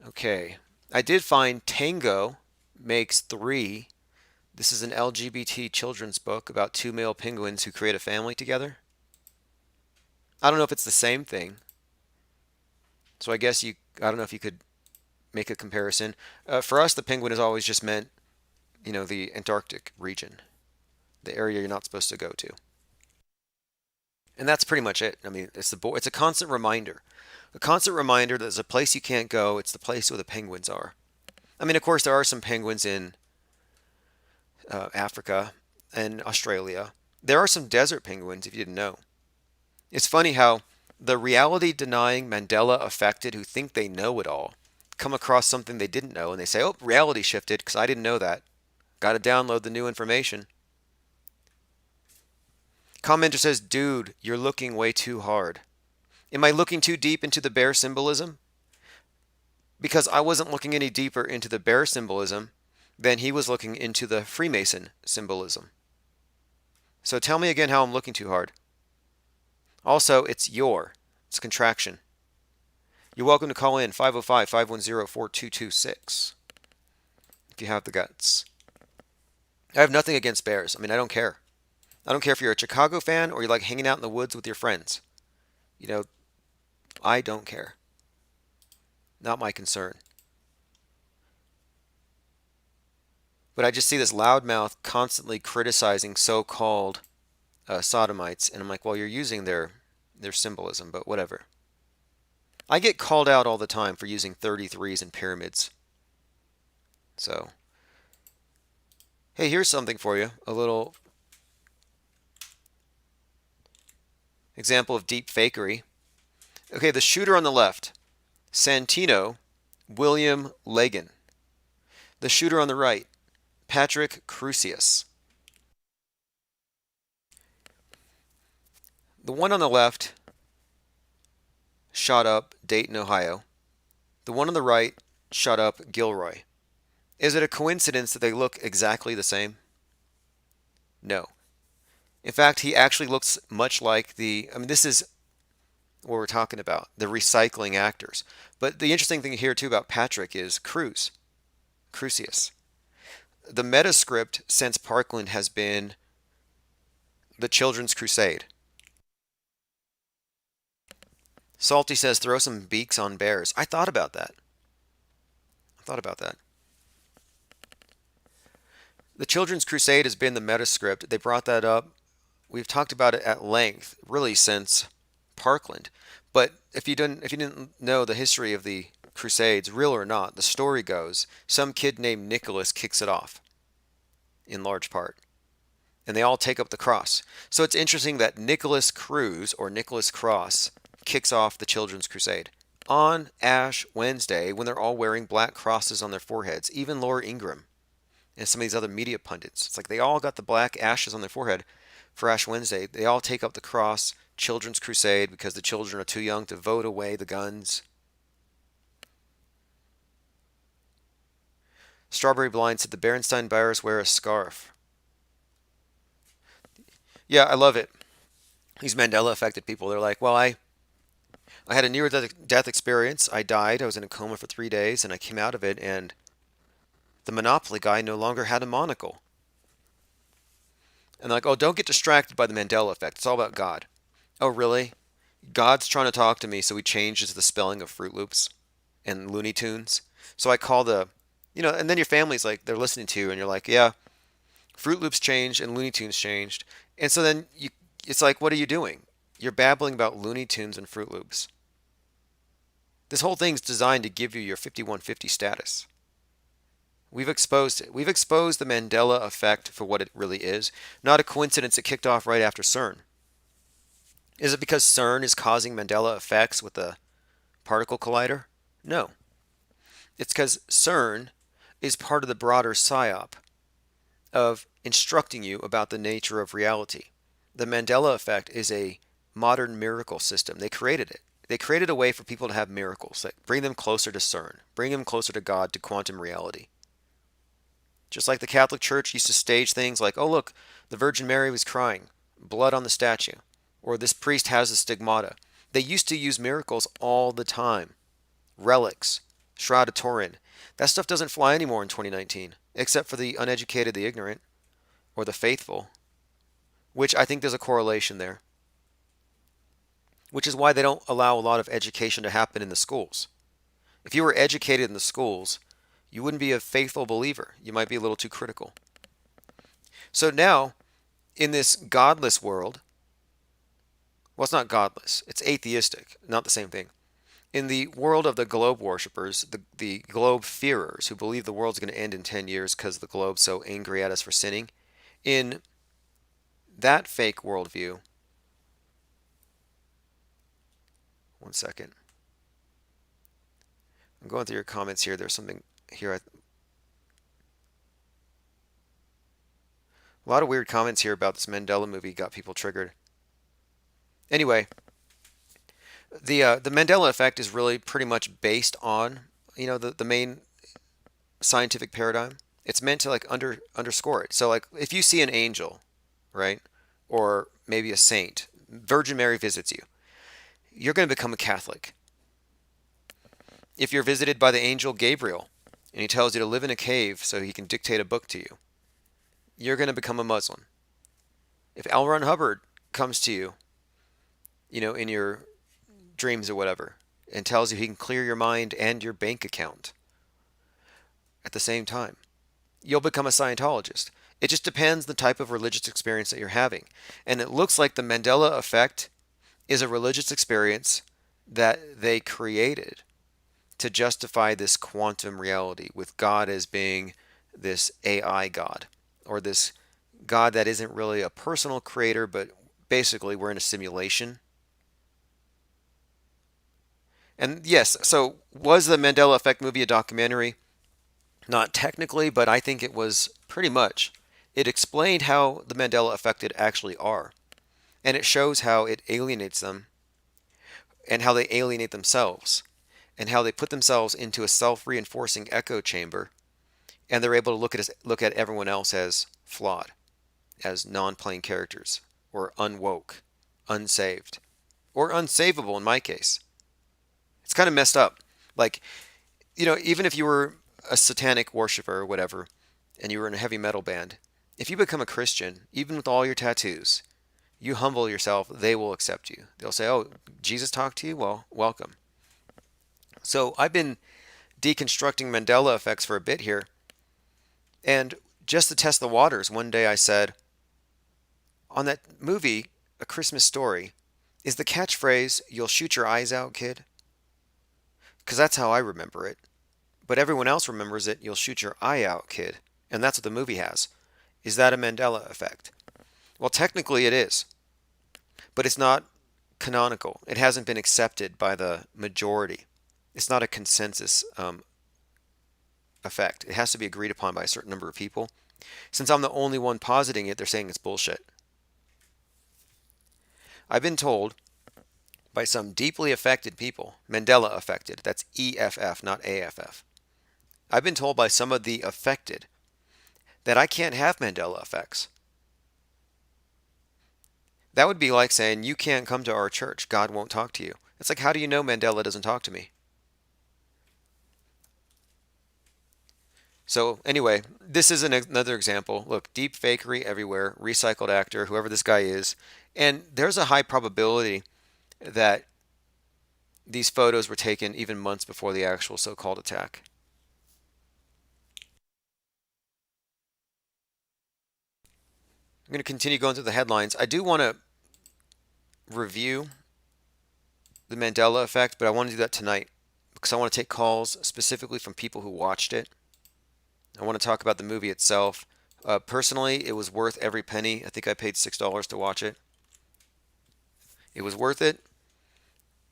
Okay. I did find Tango Makes Three. This is an LGBT children's book about two male penguins who create a family together. I don't know if it's the same thing. So I guess I don't know if you could make a comparison. For us, the penguin has always just meant, the Antarctic region, the area you're not supposed to go to. And that's pretty much it. I mean, it's a constant reminder. A constant reminder that there's a place you can't go. It's the place where the penguins are. I mean, of course, there are some penguins in Africa and Australia. There are some desert penguins, if you didn't know. It's funny how the reality-denying Mandela-affected who think they know it all come across something they didn't know, and they say, oh, reality shifted because I didn't know that. Got to download the new information. Commenter says, dude, you're looking way too hard. Am I looking too deep into the bear symbolism? Because I wasn't looking any deeper into the bear symbolism than he was looking into the Freemason symbolism. So tell me again how I'm looking too hard. Also, it's contraction. You're welcome to call in 505-510-4226 if you have the guts. I have nothing against bears. I mean, I don't care. I don't care if you're a Chicago fan or you like hanging out in the woods with your friends. I don't care. Not my concern. But I just see this loudmouth constantly criticizing so-called sodomites, and I'm like, well, you're using their symbolism, but whatever. I get called out all the time for using 33s and pyramids. So, hey, here's something for you. A little example of deep fakery. Okay, the shooter on the left, Santino William Legan. The shooter on the right, Patrick Crusius. The one on the left shot up Dayton, Ohio. The one on the right shot up Gilroy. Is it a coincidence that they look exactly the same? No. In fact, he actually looks much like this is what we're talking about, the recycling actors. But the interesting thing here, too, about Patrick is Crusius. The Metascript since Parkland has been the Children's Crusade. Salty says, throw some beaks on bears. I thought about that. The Children's Crusade has been the Metascript. They brought that up. We've talked about it at length, really, since Parkland. But if you didn't know the history of the Crusades, real or not, the story goes, some kid named Nicholas kicks it off, in large part. And they all take up the cross. So it's interesting that Nicholas Cruz, or Nicholas Cross, kicks off the Children's Crusade on Ash Wednesday when they're all wearing black crosses on their foreheads. Even Laura Ingraham and some of these other media pundits. It's like they all got the black ashes on their forehead for Ash Wednesday. They all take up the cross, Children's Crusade, because the children are too young to vote away the guns. Strawberry Blind said the Berenstain Bears wear a scarf. Yeah, I love it. These Mandela affected people, they're like, well, I had a near-death experience. I died. I was in a coma for 3 days, and I came out of it, and the Monopoly guy no longer had a monocle. And they're like, oh, don't get distracted by the Mandela effect. It's all about God. Oh, really? God's trying to talk to me, so he changes the spelling of Fruit Loops and Looney Tunes. So I call and then your family's like, they're listening to you, and you're like, yeah, Fruit Loops changed and Looney Tunes changed. And so then it's like, what are you doing? You're babbling about Looney Tunes and Fruit Loops. This whole thing's designed to give you your 5150 status. We've exposed it. We've exposed the Mandela effect for what it really is. Not a coincidence it kicked off right after CERN. Is it because CERN is causing Mandela effects with the particle collider? No. It's because CERN is part of the broader psyop of instructing you about the nature of reality. The Mandela effect is a modern miracle system. They created it. They created a way for people to have miracles that bring them closer to CERN, bring them closer to God, to quantum reality. Just like the Catholic Church used to stage things like, oh, look, the Virgin Mary was crying, blood on the statue, or this priest has a stigmata. They used to use miracles all the time. Relics, Shroud of Turin. That stuff doesn't fly anymore in 2019, except for the uneducated, the ignorant, or the faithful, which I think there's a correlation there, which is why they don't allow a lot of education to happen in the schools. If you were educated in the schools, you wouldn't be a faithful believer. You might be a little too critical. So now, in this godless world, well, it's not godless. It's atheistic. Not the same thing. In the world of the globe worshippers, the globe fearers who believe the world's going to end in 10 years because the globe's so angry at us for sinning, in that fake worldview, one second. I'm going through your comments here. There's something here. A lot of weird comments here about this Mandela movie got people triggered. Anyway, the Mandela effect is really pretty much based on, the main scientific paradigm. It's meant to like underscore it. So like if you see an angel, right, or maybe a saint, Virgin Mary visits you, you're going to become a Catholic. If you're visited by the angel Gabriel and he tells you to live in a cave so he can dictate a book to you, you're going to become a Muslim. If L. Ron Hubbard comes to you, in your dreams or whatever, and tells you he can clear your mind and your bank account at the same time, you'll become a Scientologist. It just depends the type of religious experience that you're having. And it looks like the Mandela effect is a religious experience that they created to justify this quantum reality, with God as being this AI God, or this God that isn't really a personal creator, but basically we're in a simulation. And yes, so was the Mandela Effect movie a documentary? Not technically, but I think it was pretty much. It explained how the Mandela Effect actually are. And it shows how it alienates them, and how they alienate themselves, and how they put themselves into a self-reinforcing echo chamber, and they're able to look at everyone else as flawed, as non-playing characters, or unwoke, unsaved, or unsavable in my case. It's kind of messed up. Like, even if you were a satanic worshiper or whatever, and you were in a heavy metal band, if you become a Christian, even with all your tattoos, you humble yourself, they will accept you. They'll say, oh, Jesus talked to you? Well, welcome. So I've been deconstructing Mandela effects for a bit here. And just to test the waters, one day I said, on that movie, A Christmas Story, is the catchphrase, "You'll shoot your eyes out, kid"? Because that's how I remember it. But everyone else remembers it, "You'll shoot your eye out, kid." And that's what the movie has. Is that a Mandela effect? Well, technically it is. But it's not canonical. It hasn't been accepted by the majority. It's not a consensus effect. It has to be agreed upon by a certain number of people. Since I'm the only one positing it, they're saying it's bullshit. I've been told by some deeply affected people, Mandela affected, that's EFF, not AFF. I've been told by some of the affected that I can't have Mandela effects. That would be like saying, you can't come to our church, God won't talk to you. It's like, how do you know Mandela doesn't talk to me? So anyway, this is another example. Look, deep fakery everywhere, recycled actor, whoever this guy is. And there's a high probability that these photos were taken even months before the actual so-called attack. I'm going to continue going through the headlines. I do want to review the Mandela effect, but I want to do that tonight because I want to take calls specifically from people who watched it. I want to talk about the movie itself. Personally, it was worth every penny. I think I paid $6 to watch it. It was worth it.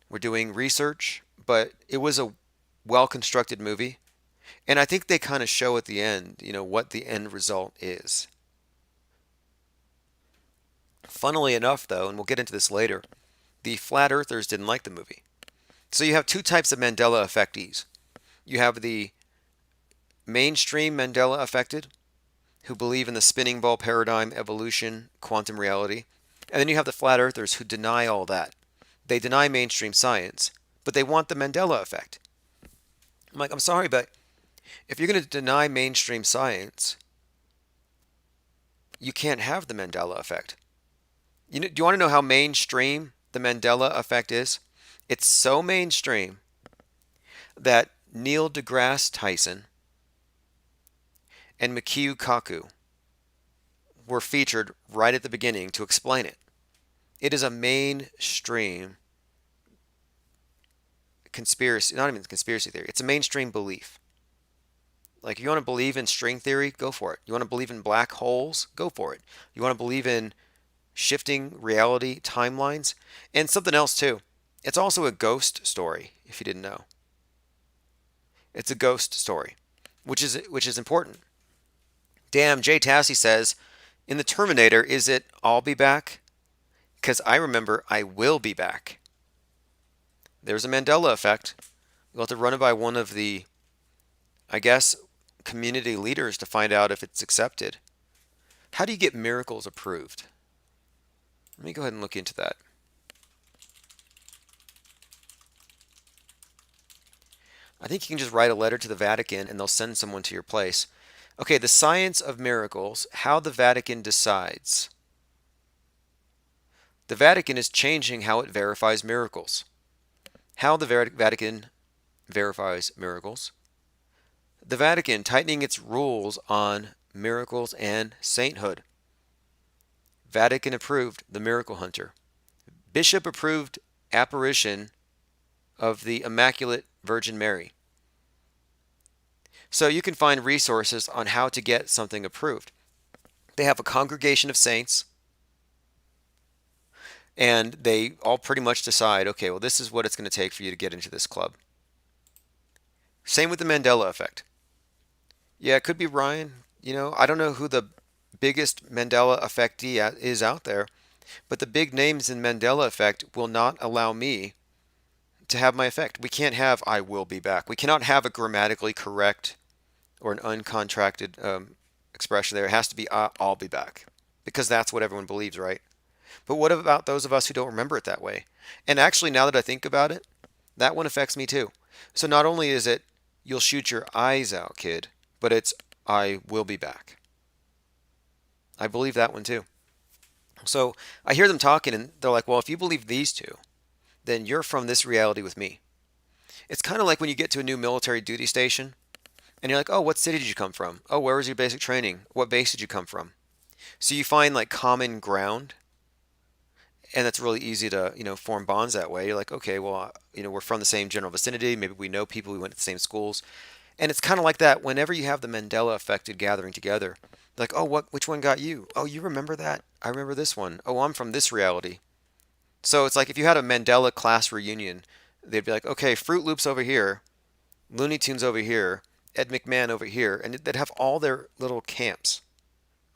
We're doing research, but it was a well-constructed movie. And I think they kind of show at the end, what the end result is. Funnily enough, though, and we'll get into this later, the flat earthers didn't like the movie. So you have two types of Mandela effectees. You have the mainstream Mandela affected, who believe in the spinning ball paradigm, evolution, quantum reality. And then you have the flat earthers who deny all that. They deny mainstream science, but they want the Mandela effect. I'm like, I'm sorry, but if you're going to deny mainstream science, you can't have the Mandela effect. Do you want to know how mainstream the Mandela effect is? It's so mainstream that Neil deGrasse Tyson and Mikio Kaku were featured right at the beginning to explain it. It is a mainstream conspiracy, not even conspiracy theory. It's a mainstream belief. Like, you want to believe in string theory? Go for it. You want to believe in black holes? Go for it. You want to believe in shifting reality timelines? And something else too. It's also a ghost story, if you didn't know. It's a ghost story, which is important. Damn, Jay Tassie says, in the Terminator, is it I'll be back? Because I remember I will be back. There's a Mandela effect. We'll have to run it by one of the, I guess, community leaders to find out if it's accepted. How do you get miracles approved? Let me go ahead and look into that. I think you can just write a letter to the Vatican and they'll send someone to your place. Okay, the science of miracles, how the Vatican decides. The Vatican is changing how it verifies miracles. How the Vatican verifies miracles. The Vatican tightening its rules on miracles and sainthood. Vatican approved the Miracle Hunter. Bishop approved apparition of the Immaculate Virgin Mary. So you can find resources on how to get something approved. They have a congregation of saints, and they all pretty much decide, okay, well, this is what it's going to take for you to get into this club. Same with the Mandela effect. Yeah, it could be Ryan. I don't know who the biggest Mandela effectee is out there, but the big names in Mandela effect will not allow me to have my effect. We can't have I will be back. We cannot have a grammatically correct or an uncontracted expression there. It has to be I'll be back, because that's what everyone believes, right? But what about those of us who don't remember it that way? And actually, now that I think about it, that one affects me too. So not only is it you'll shoot your eyes out, kid, but it's I will be back. I believe that one too. So I hear them talking and they're like, well, if you believe these two, then you're from this reality with me. It's kind of like when you get to a new military duty station and you're like, oh, what city did you come from? Oh, where was your basic training? What base did you come from? So you find like common ground, and that's really easy to, form bonds that way. You're like, okay, well, we're from the same general vicinity. Maybe we know people, we went to the same schools. And it's kind of like that whenever you have the Mandela affected gathering together. Like, oh, which one got you? Oh, you remember that? I remember this one. Oh, I'm from this reality. So it's like if you had a Mandela class reunion, they'd be like, okay, Fruit Loops over here, Looney Tunes over here, Ed McMahon over here, and they'd have all their little camps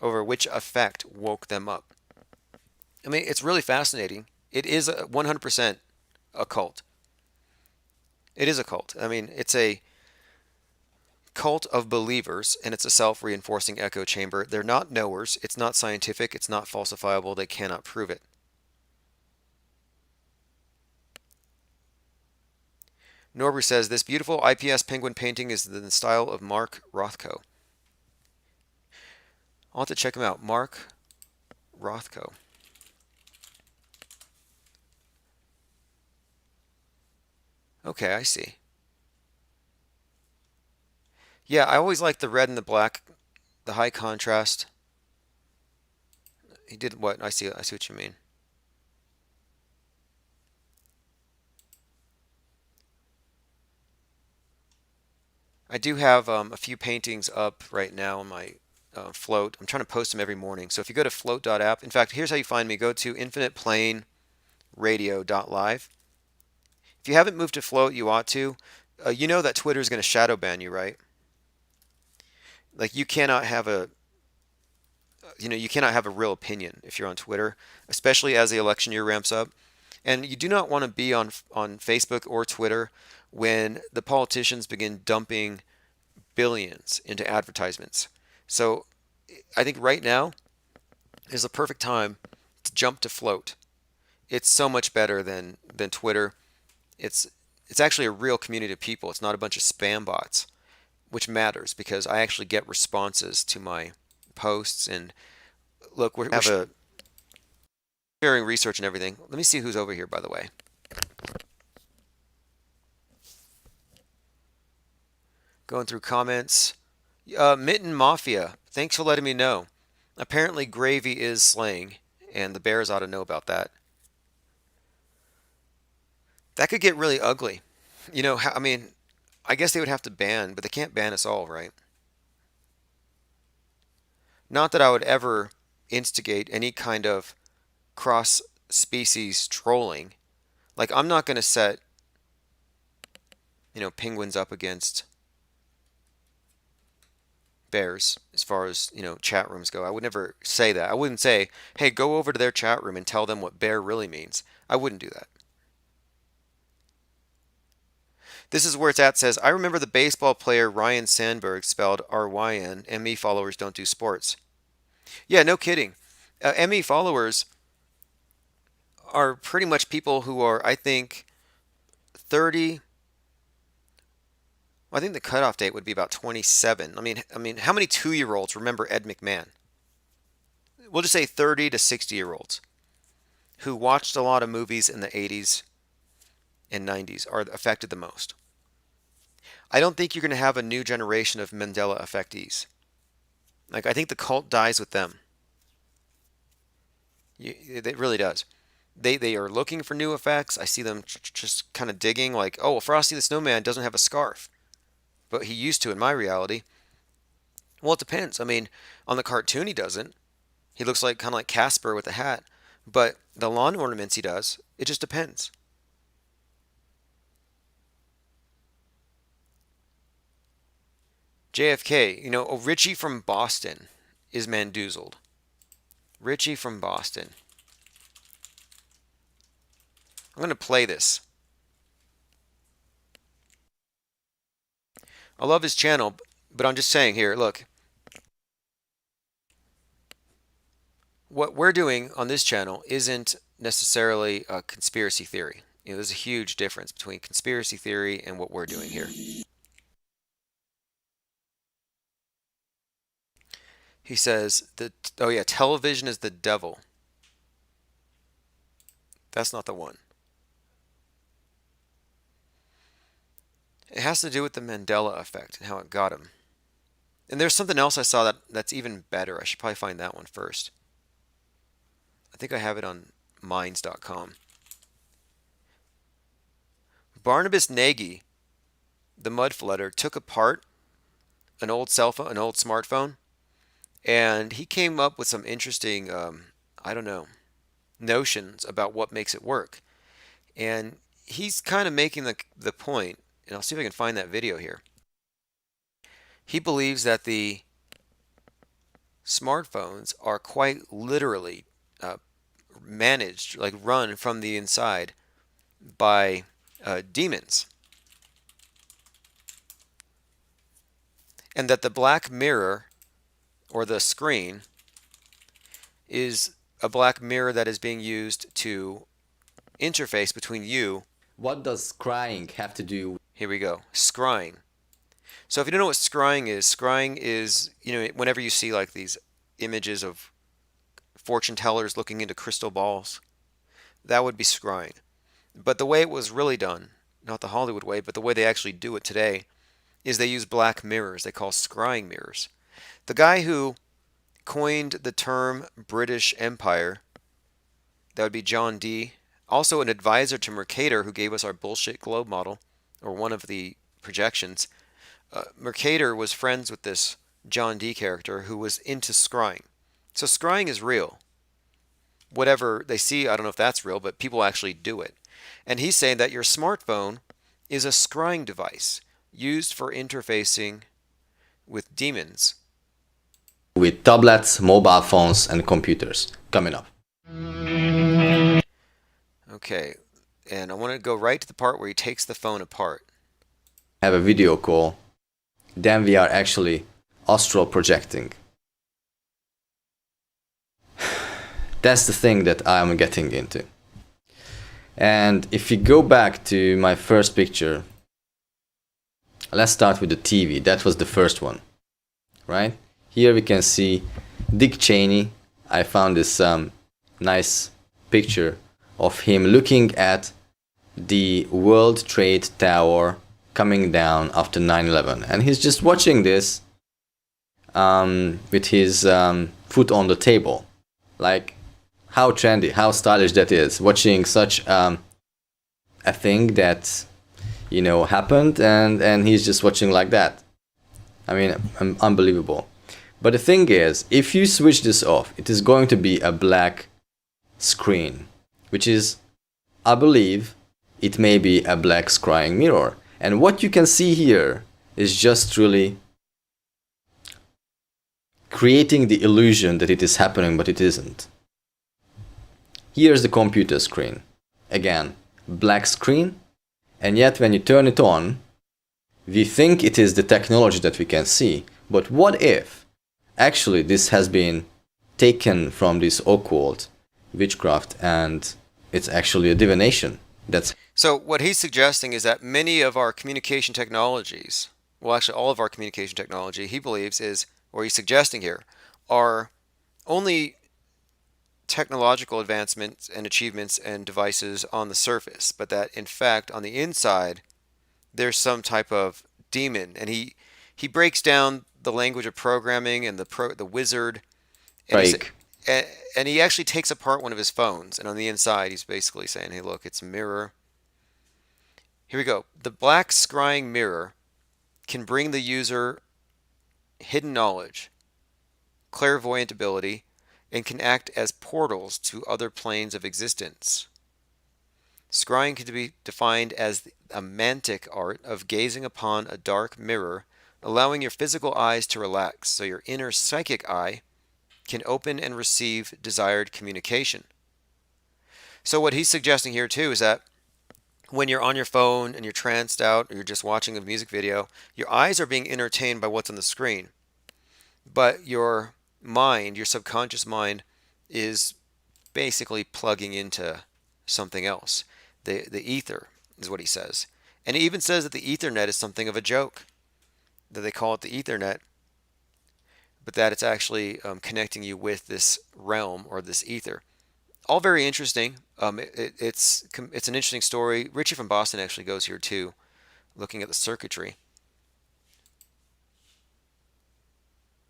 over which effect woke them up. I mean, it's really fascinating. It is 100% a cult. It is a cult. I mean, it's a cult of believers, and it's a self-reinforcing echo chamber. They're not knowers. It's not scientific. It's not falsifiable. They cannot prove it. Norbu says, this beautiful IPS penguin painting is in the style of Mark Rothko. I'll have to check him out. Mark Rothko. Okay, I see. Yeah, I always like the red and the black, the high contrast. He did what? I see what you mean. I do have a few paintings up right now on my float. I'm trying to post them every morning. So if you go to float.app, in fact, here's how you find me. Go to Infinite Plane radio.live. If you haven't moved to Float, you ought to. You know that Twitter is going to shadow ban you, right? Like you cannot have a real opinion if you're on Twitter, especially as the election year ramps up. And you do not want to be on Facebook or Twitter when the politicians begin dumping billions into advertisements. So I think right now is the perfect time to jump to Float. It's so much better than Twitter. It's actually a real community of people. It's not a bunch of spam bots, which matters because I actually get responses to my posts. And look, we're sharing research and everything. Let me see who's over here, by the way. Going through comments. Mitten Mafia, thanks for letting me know. Apparently gravy is slaying, and the Bears ought to know about that. That could get really ugly. You know, I mean, I guess they would have to ban, but they can't ban us all, right? Not that I would ever instigate any kind of cross-species trolling. Like, I'm not going to set, penguins up against bears as far as, chat rooms go. I would never say that. I wouldn't say, hey, go over to their chat room and tell them what bear really means. I wouldn't do that. This is where it's at. Says, I remember the baseball player Ryan Sandberg, spelled R-Y-N. ME followers don't do sports. Yeah, no kidding. ME followers are pretty much people who are, I think, 30. Well, I think the cutoff date would be about 27. I mean, how many 2-year-olds remember Ed McMahon? We'll just say 30 to 60-year-olds who watched a lot of movies in the 80s and 90s are affected the most. I don't think you're going to have a new generation of Mandela effectees. Like, I think the cult dies with them. It really does. They are looking for new effects. I see them just kind of digging like, oh, well, Frosty the Snowman doesn't have a scarf. But he used to in my reality. Well, it depends. I mean, on the cartoon he doesn't. He looks like kind of like Casper with a hat. But the lawn ornaments he does, it just depends. JFK, Richie from Boston is Mandoozled. Richie from Boston. I'm going to play this. I love his channel, but I'm just saying here, look. What we're doing on this channel isn't necessarily a conspiracy theory. There's a huge difference between conspiracy theory and what we're doing here. He says that, oh yeah, television is the devil. That's not the one. It has to do with the Mandela effect and how it got him. And there's something else I saw that's even better. I should probably find that one first. I think I have it on minds.com. Barnabas Nagy, the mudflooder, took apart an old cell phone, an old smartphone, and he came up with some interesting, notions about what makes it work. And he's kind of making the point, and I'll see if I can find that video here. He believes that the smartphones are quite literally managed, like run from the inside by demons. And that the black mirror or the screen is a black mirror that is being used to interface between you. What does scrying have to do? Here we go. Scrying. So if you don't know what scrying is, whenever you see like these images of fortune tellers looking into crystal balls, that would be scrying. But the way it was really done, not the Hollywood way, but the way they actually do it today, is they use black mirrors. They call scrying mirrors. The guy who coined the term British Empire, that would be John Dee, also an advisor to Mercator, who gave us our bullshit globe model, or one of the projections. Mercator was friends with this John Dee character who was into scrying. So scrying is real. whatever they see, I don't know if that's real, but people actually do it. And he's saying that your smartphone is a scrying device used for interfacing with demons. With tablets, mobile phones, and computers coming up. Okay, and I want to go right to the part where he takes the phone apart. Have a video call, then we are actually astral projecting. That's the thing that I'm getting into. And if you go back to my first picture, let's start with the TV. That was the first one, right? Here we can see Dick Cheney. I found this nice picture of him looking at the World Trade Tower coming down after 9/11, and he's just watching this with his foot on the table. Like, how trendy, how stylish that is, watching such a thing that, you know, happened, and he's just watching like that. I mean, unbelievable. But the thing is, if you switch this off, it is going to be a black screen, which is, I believe, it may be a black scrying mirror. And what you can see here is just really creating the illusion that it is happening, but it isn't. Here's the computer screen. Again, black screen, and yet when you turn it on, we think it is the technology that we can see. But what if actually this has been taken from this occult witchcraft and it's actually a divination? So what he's suggesting is that many of our communication technologies, well, actually all of our communication technology, he believes is, or he's suggesting here, are only technological advancements and achievements and devices on the surface, but that in fact on the inside there's some type of demon. And he breaks down the language of programming and the wizard, and he actually takes apart one of his phones, and on the inside he's basically saying, hey look, it's a mirror. Here we go. The black scrying mirror can bring the user hidden knowledge, clairvoyant ability, and can act as portals to other planes of existence. Scrying can be defined as a mantic art of gazing upon a dark mirror, allowing your physical eyes to relax so your inner psychic eye can open and receive desired communication. So what he's suggesting here too is that when you're on your phone and you're tranced out, or you're just watching a music video, your eyes are being entertained by what's on the screen, but your mind, your subconscious mind, is basically plugging into something else. The ether is what he says. And he even says that the Ethernet is something of a joke, that they call it the Ethernet, but that it's actually connecting you with this realm or this ether. All very interesting. It's an interesting story. Richie from Boston actually goes here too, looking at the circuitry.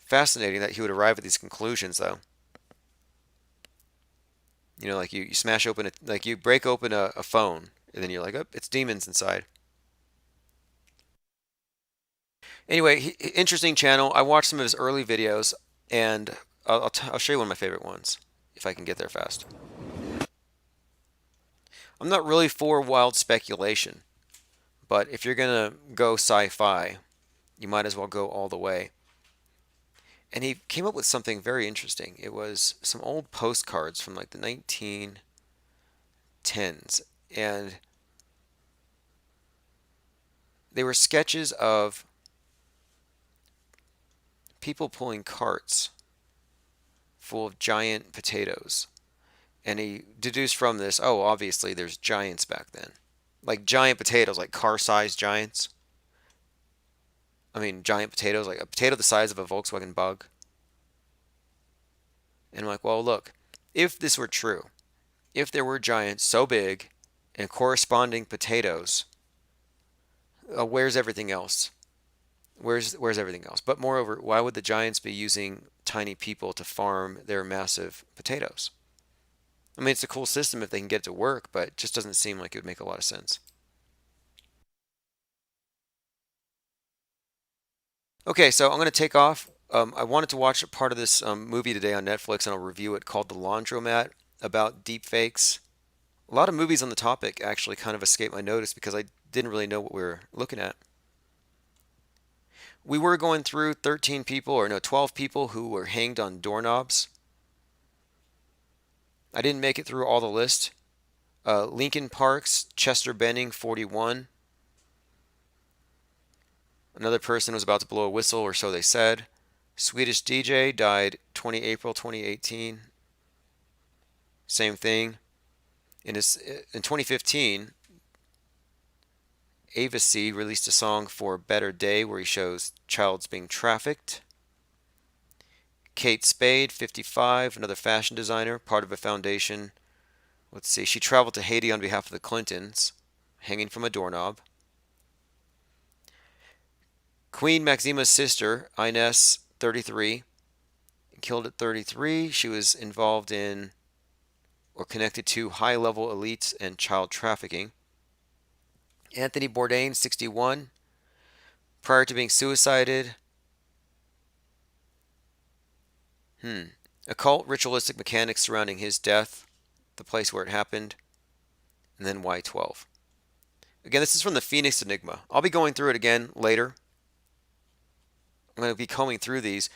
Fascinating that he would arrive at these conclusions, though. You know, like you smash open like you break open a phone, and then you're like, oh, it's demons inside. Anyway, interesting channel. I watched some of his early videos, and I'll show you one of my favorite ones, if I can get there fast. I'm not really for wild speculation, but if you're going to go sci-fi, you might as well go all the way. And he came up with something very interesting. It was some old postcards from like the 1910s, and they were sketches of people pulling carts full of giant potatoes. And he deduced from this, oh, obviously there's giants back then. Like giant potatoes, like car-sized giants. I mean, giant potatoes, like a potato the size of a Volkswagen Bug. And I'm like, well, look, if this were true, if there were giants so big and corresponding potatoes, where's everything else? Where's everything else? But moreover, why would the giants be using tiny people to farm their massive potatoes? I mean, it's a cool system if they can get it to work, but it just doesn't seem like it would make a lot of sense. Okay, so I'm going to take off. I wanted to watch a part of this movie today on Netflix, and I'll review it, called The Laundromat. about deepfakes. A lot of movies on the topic actually kind of escaped my notice because I didn't really know what we were looking at. We were going through 12 people who were hanged on doorknobs. I didn't make it through all the list. Lincoln Parks, Chester Benning, 41. Another person was about to blow a whistle, or so they said. Swedish DJ died 20 April 2018. Same thing. In 2015, Avicii released a song for Better Day where he shows childs being trafficked. Kate Spade, 55, another fashion designer, part of a foundation. Let's see, she traveled to Haiti on behalf of the Clintons, hanging from a doorknob. Queen Maxima's sister, Ines, 33, killed at 33. She was involved in or connected to high-level elites and child trafficking. Anthony Bourdain, 61, prior to being suicided. Occult ritualistic mechanics surrounding his death, the place where it happened, and then Y12. Again, this is from the Phoenix Enigma. I'll be going through it again later. I'm going to be combing through these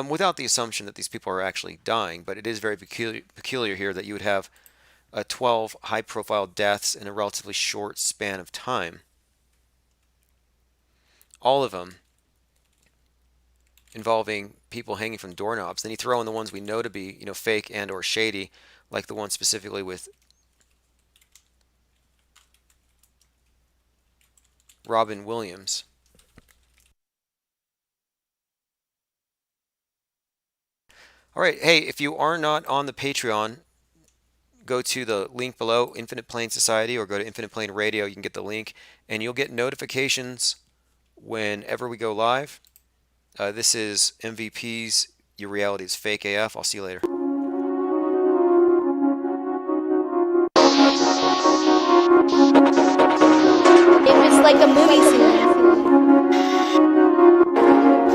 without the assumption that these people are actually dying, but it is very peculiar here that you would have 12 high-profile deaths in a relatively short span of time. All of them involving people hanging from doorknobs. Then you throw in the ones we know to be, fake and or shady, like the one specifically with Robin Williams. All right, hey, if you are not on the Patreon, go to the link below, Infinite Plane Society, or go to Infinite Plane Radio. You can get the link, and you'll get notifications whenever we go live. This is MVP's Your Reality is Fake AF. I'll see you later. It was like a movie scene.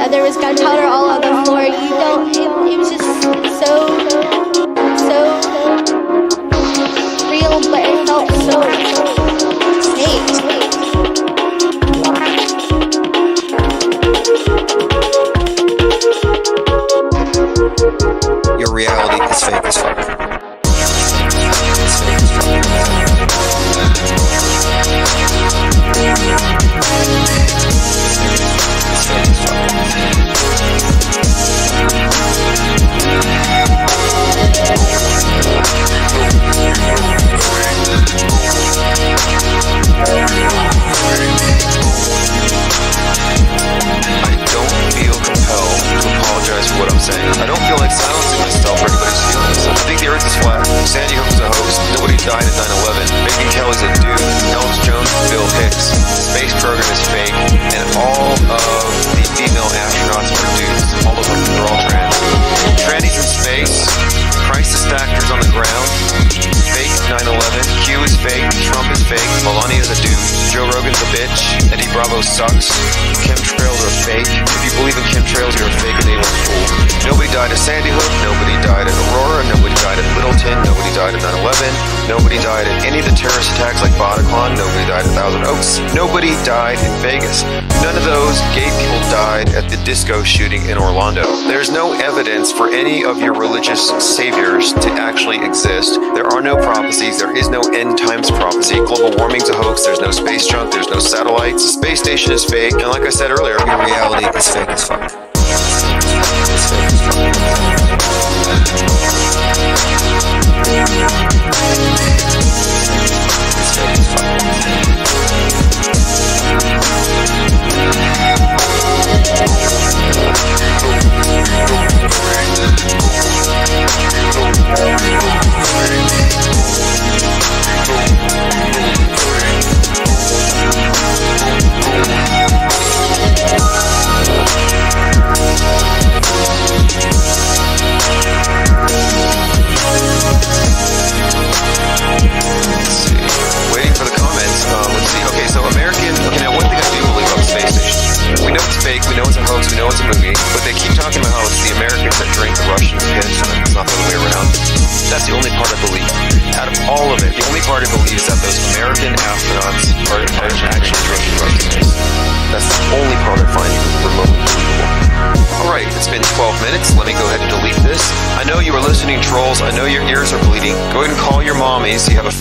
There was gunpowder all on the floor. It was just so real, but it felt so fake. Your reality is fake as fuck. I don't feel compelled to apologize for what I'm saying. I don't feel like silencing myself or anybody's feelings. I think the earth is flat. Sandy Hook is a hoax. Nobody died at 9/11. Megan Kelly's a dude. Ellis Jones and Bill Hicks. The space program is fake. And all of the female astronauts are dudes. All of them. They're all trans. Trannies in space. Crisis actors on the ground. Fake 9/11. Q is fake. Trump is fake. Melania is a dude. Joe Rogan's a bitch. Eddie Bravo sucks. Chemtrails are fake. If you believe in chemtrails, you're a fake enabling fool. Nobody died at Sandy Hook. Nobody died at Aurora. Nobody died at Littleton. Nobody died at 9/11. Nobody died at any of the terrorist attacks like Bataclan. Nobody died at Thousand Oaks. Nobody died in Vegas. None of those gay people died at the disco shooting in Orlando. There's no evidence for any of your religious saviors to actually exist. There are no prophecies. There is no end times prophecy. Global warming's a hoax. There's no space junk. There's no satellites. The space station is fake. And like I said earlier, your reality is fake as fuck. It's fake as fuck. It's fake as fuck. fake, we know it's a hoax, we know it's a movie, but they keep talking about how it's the Americans that drank the Russians' piss and it's not the other way around. That's the only part I believe. Out of all of it, the only part I believe is that those American astronauts are actually drinking Russian piss. That's the only part I find remotely believable. Alright, it's been 12 minutes. Let me go ahead and delete this. I know you are listening, trolls. I know your ears are bleeding. Go ahead and call your mommies. You have a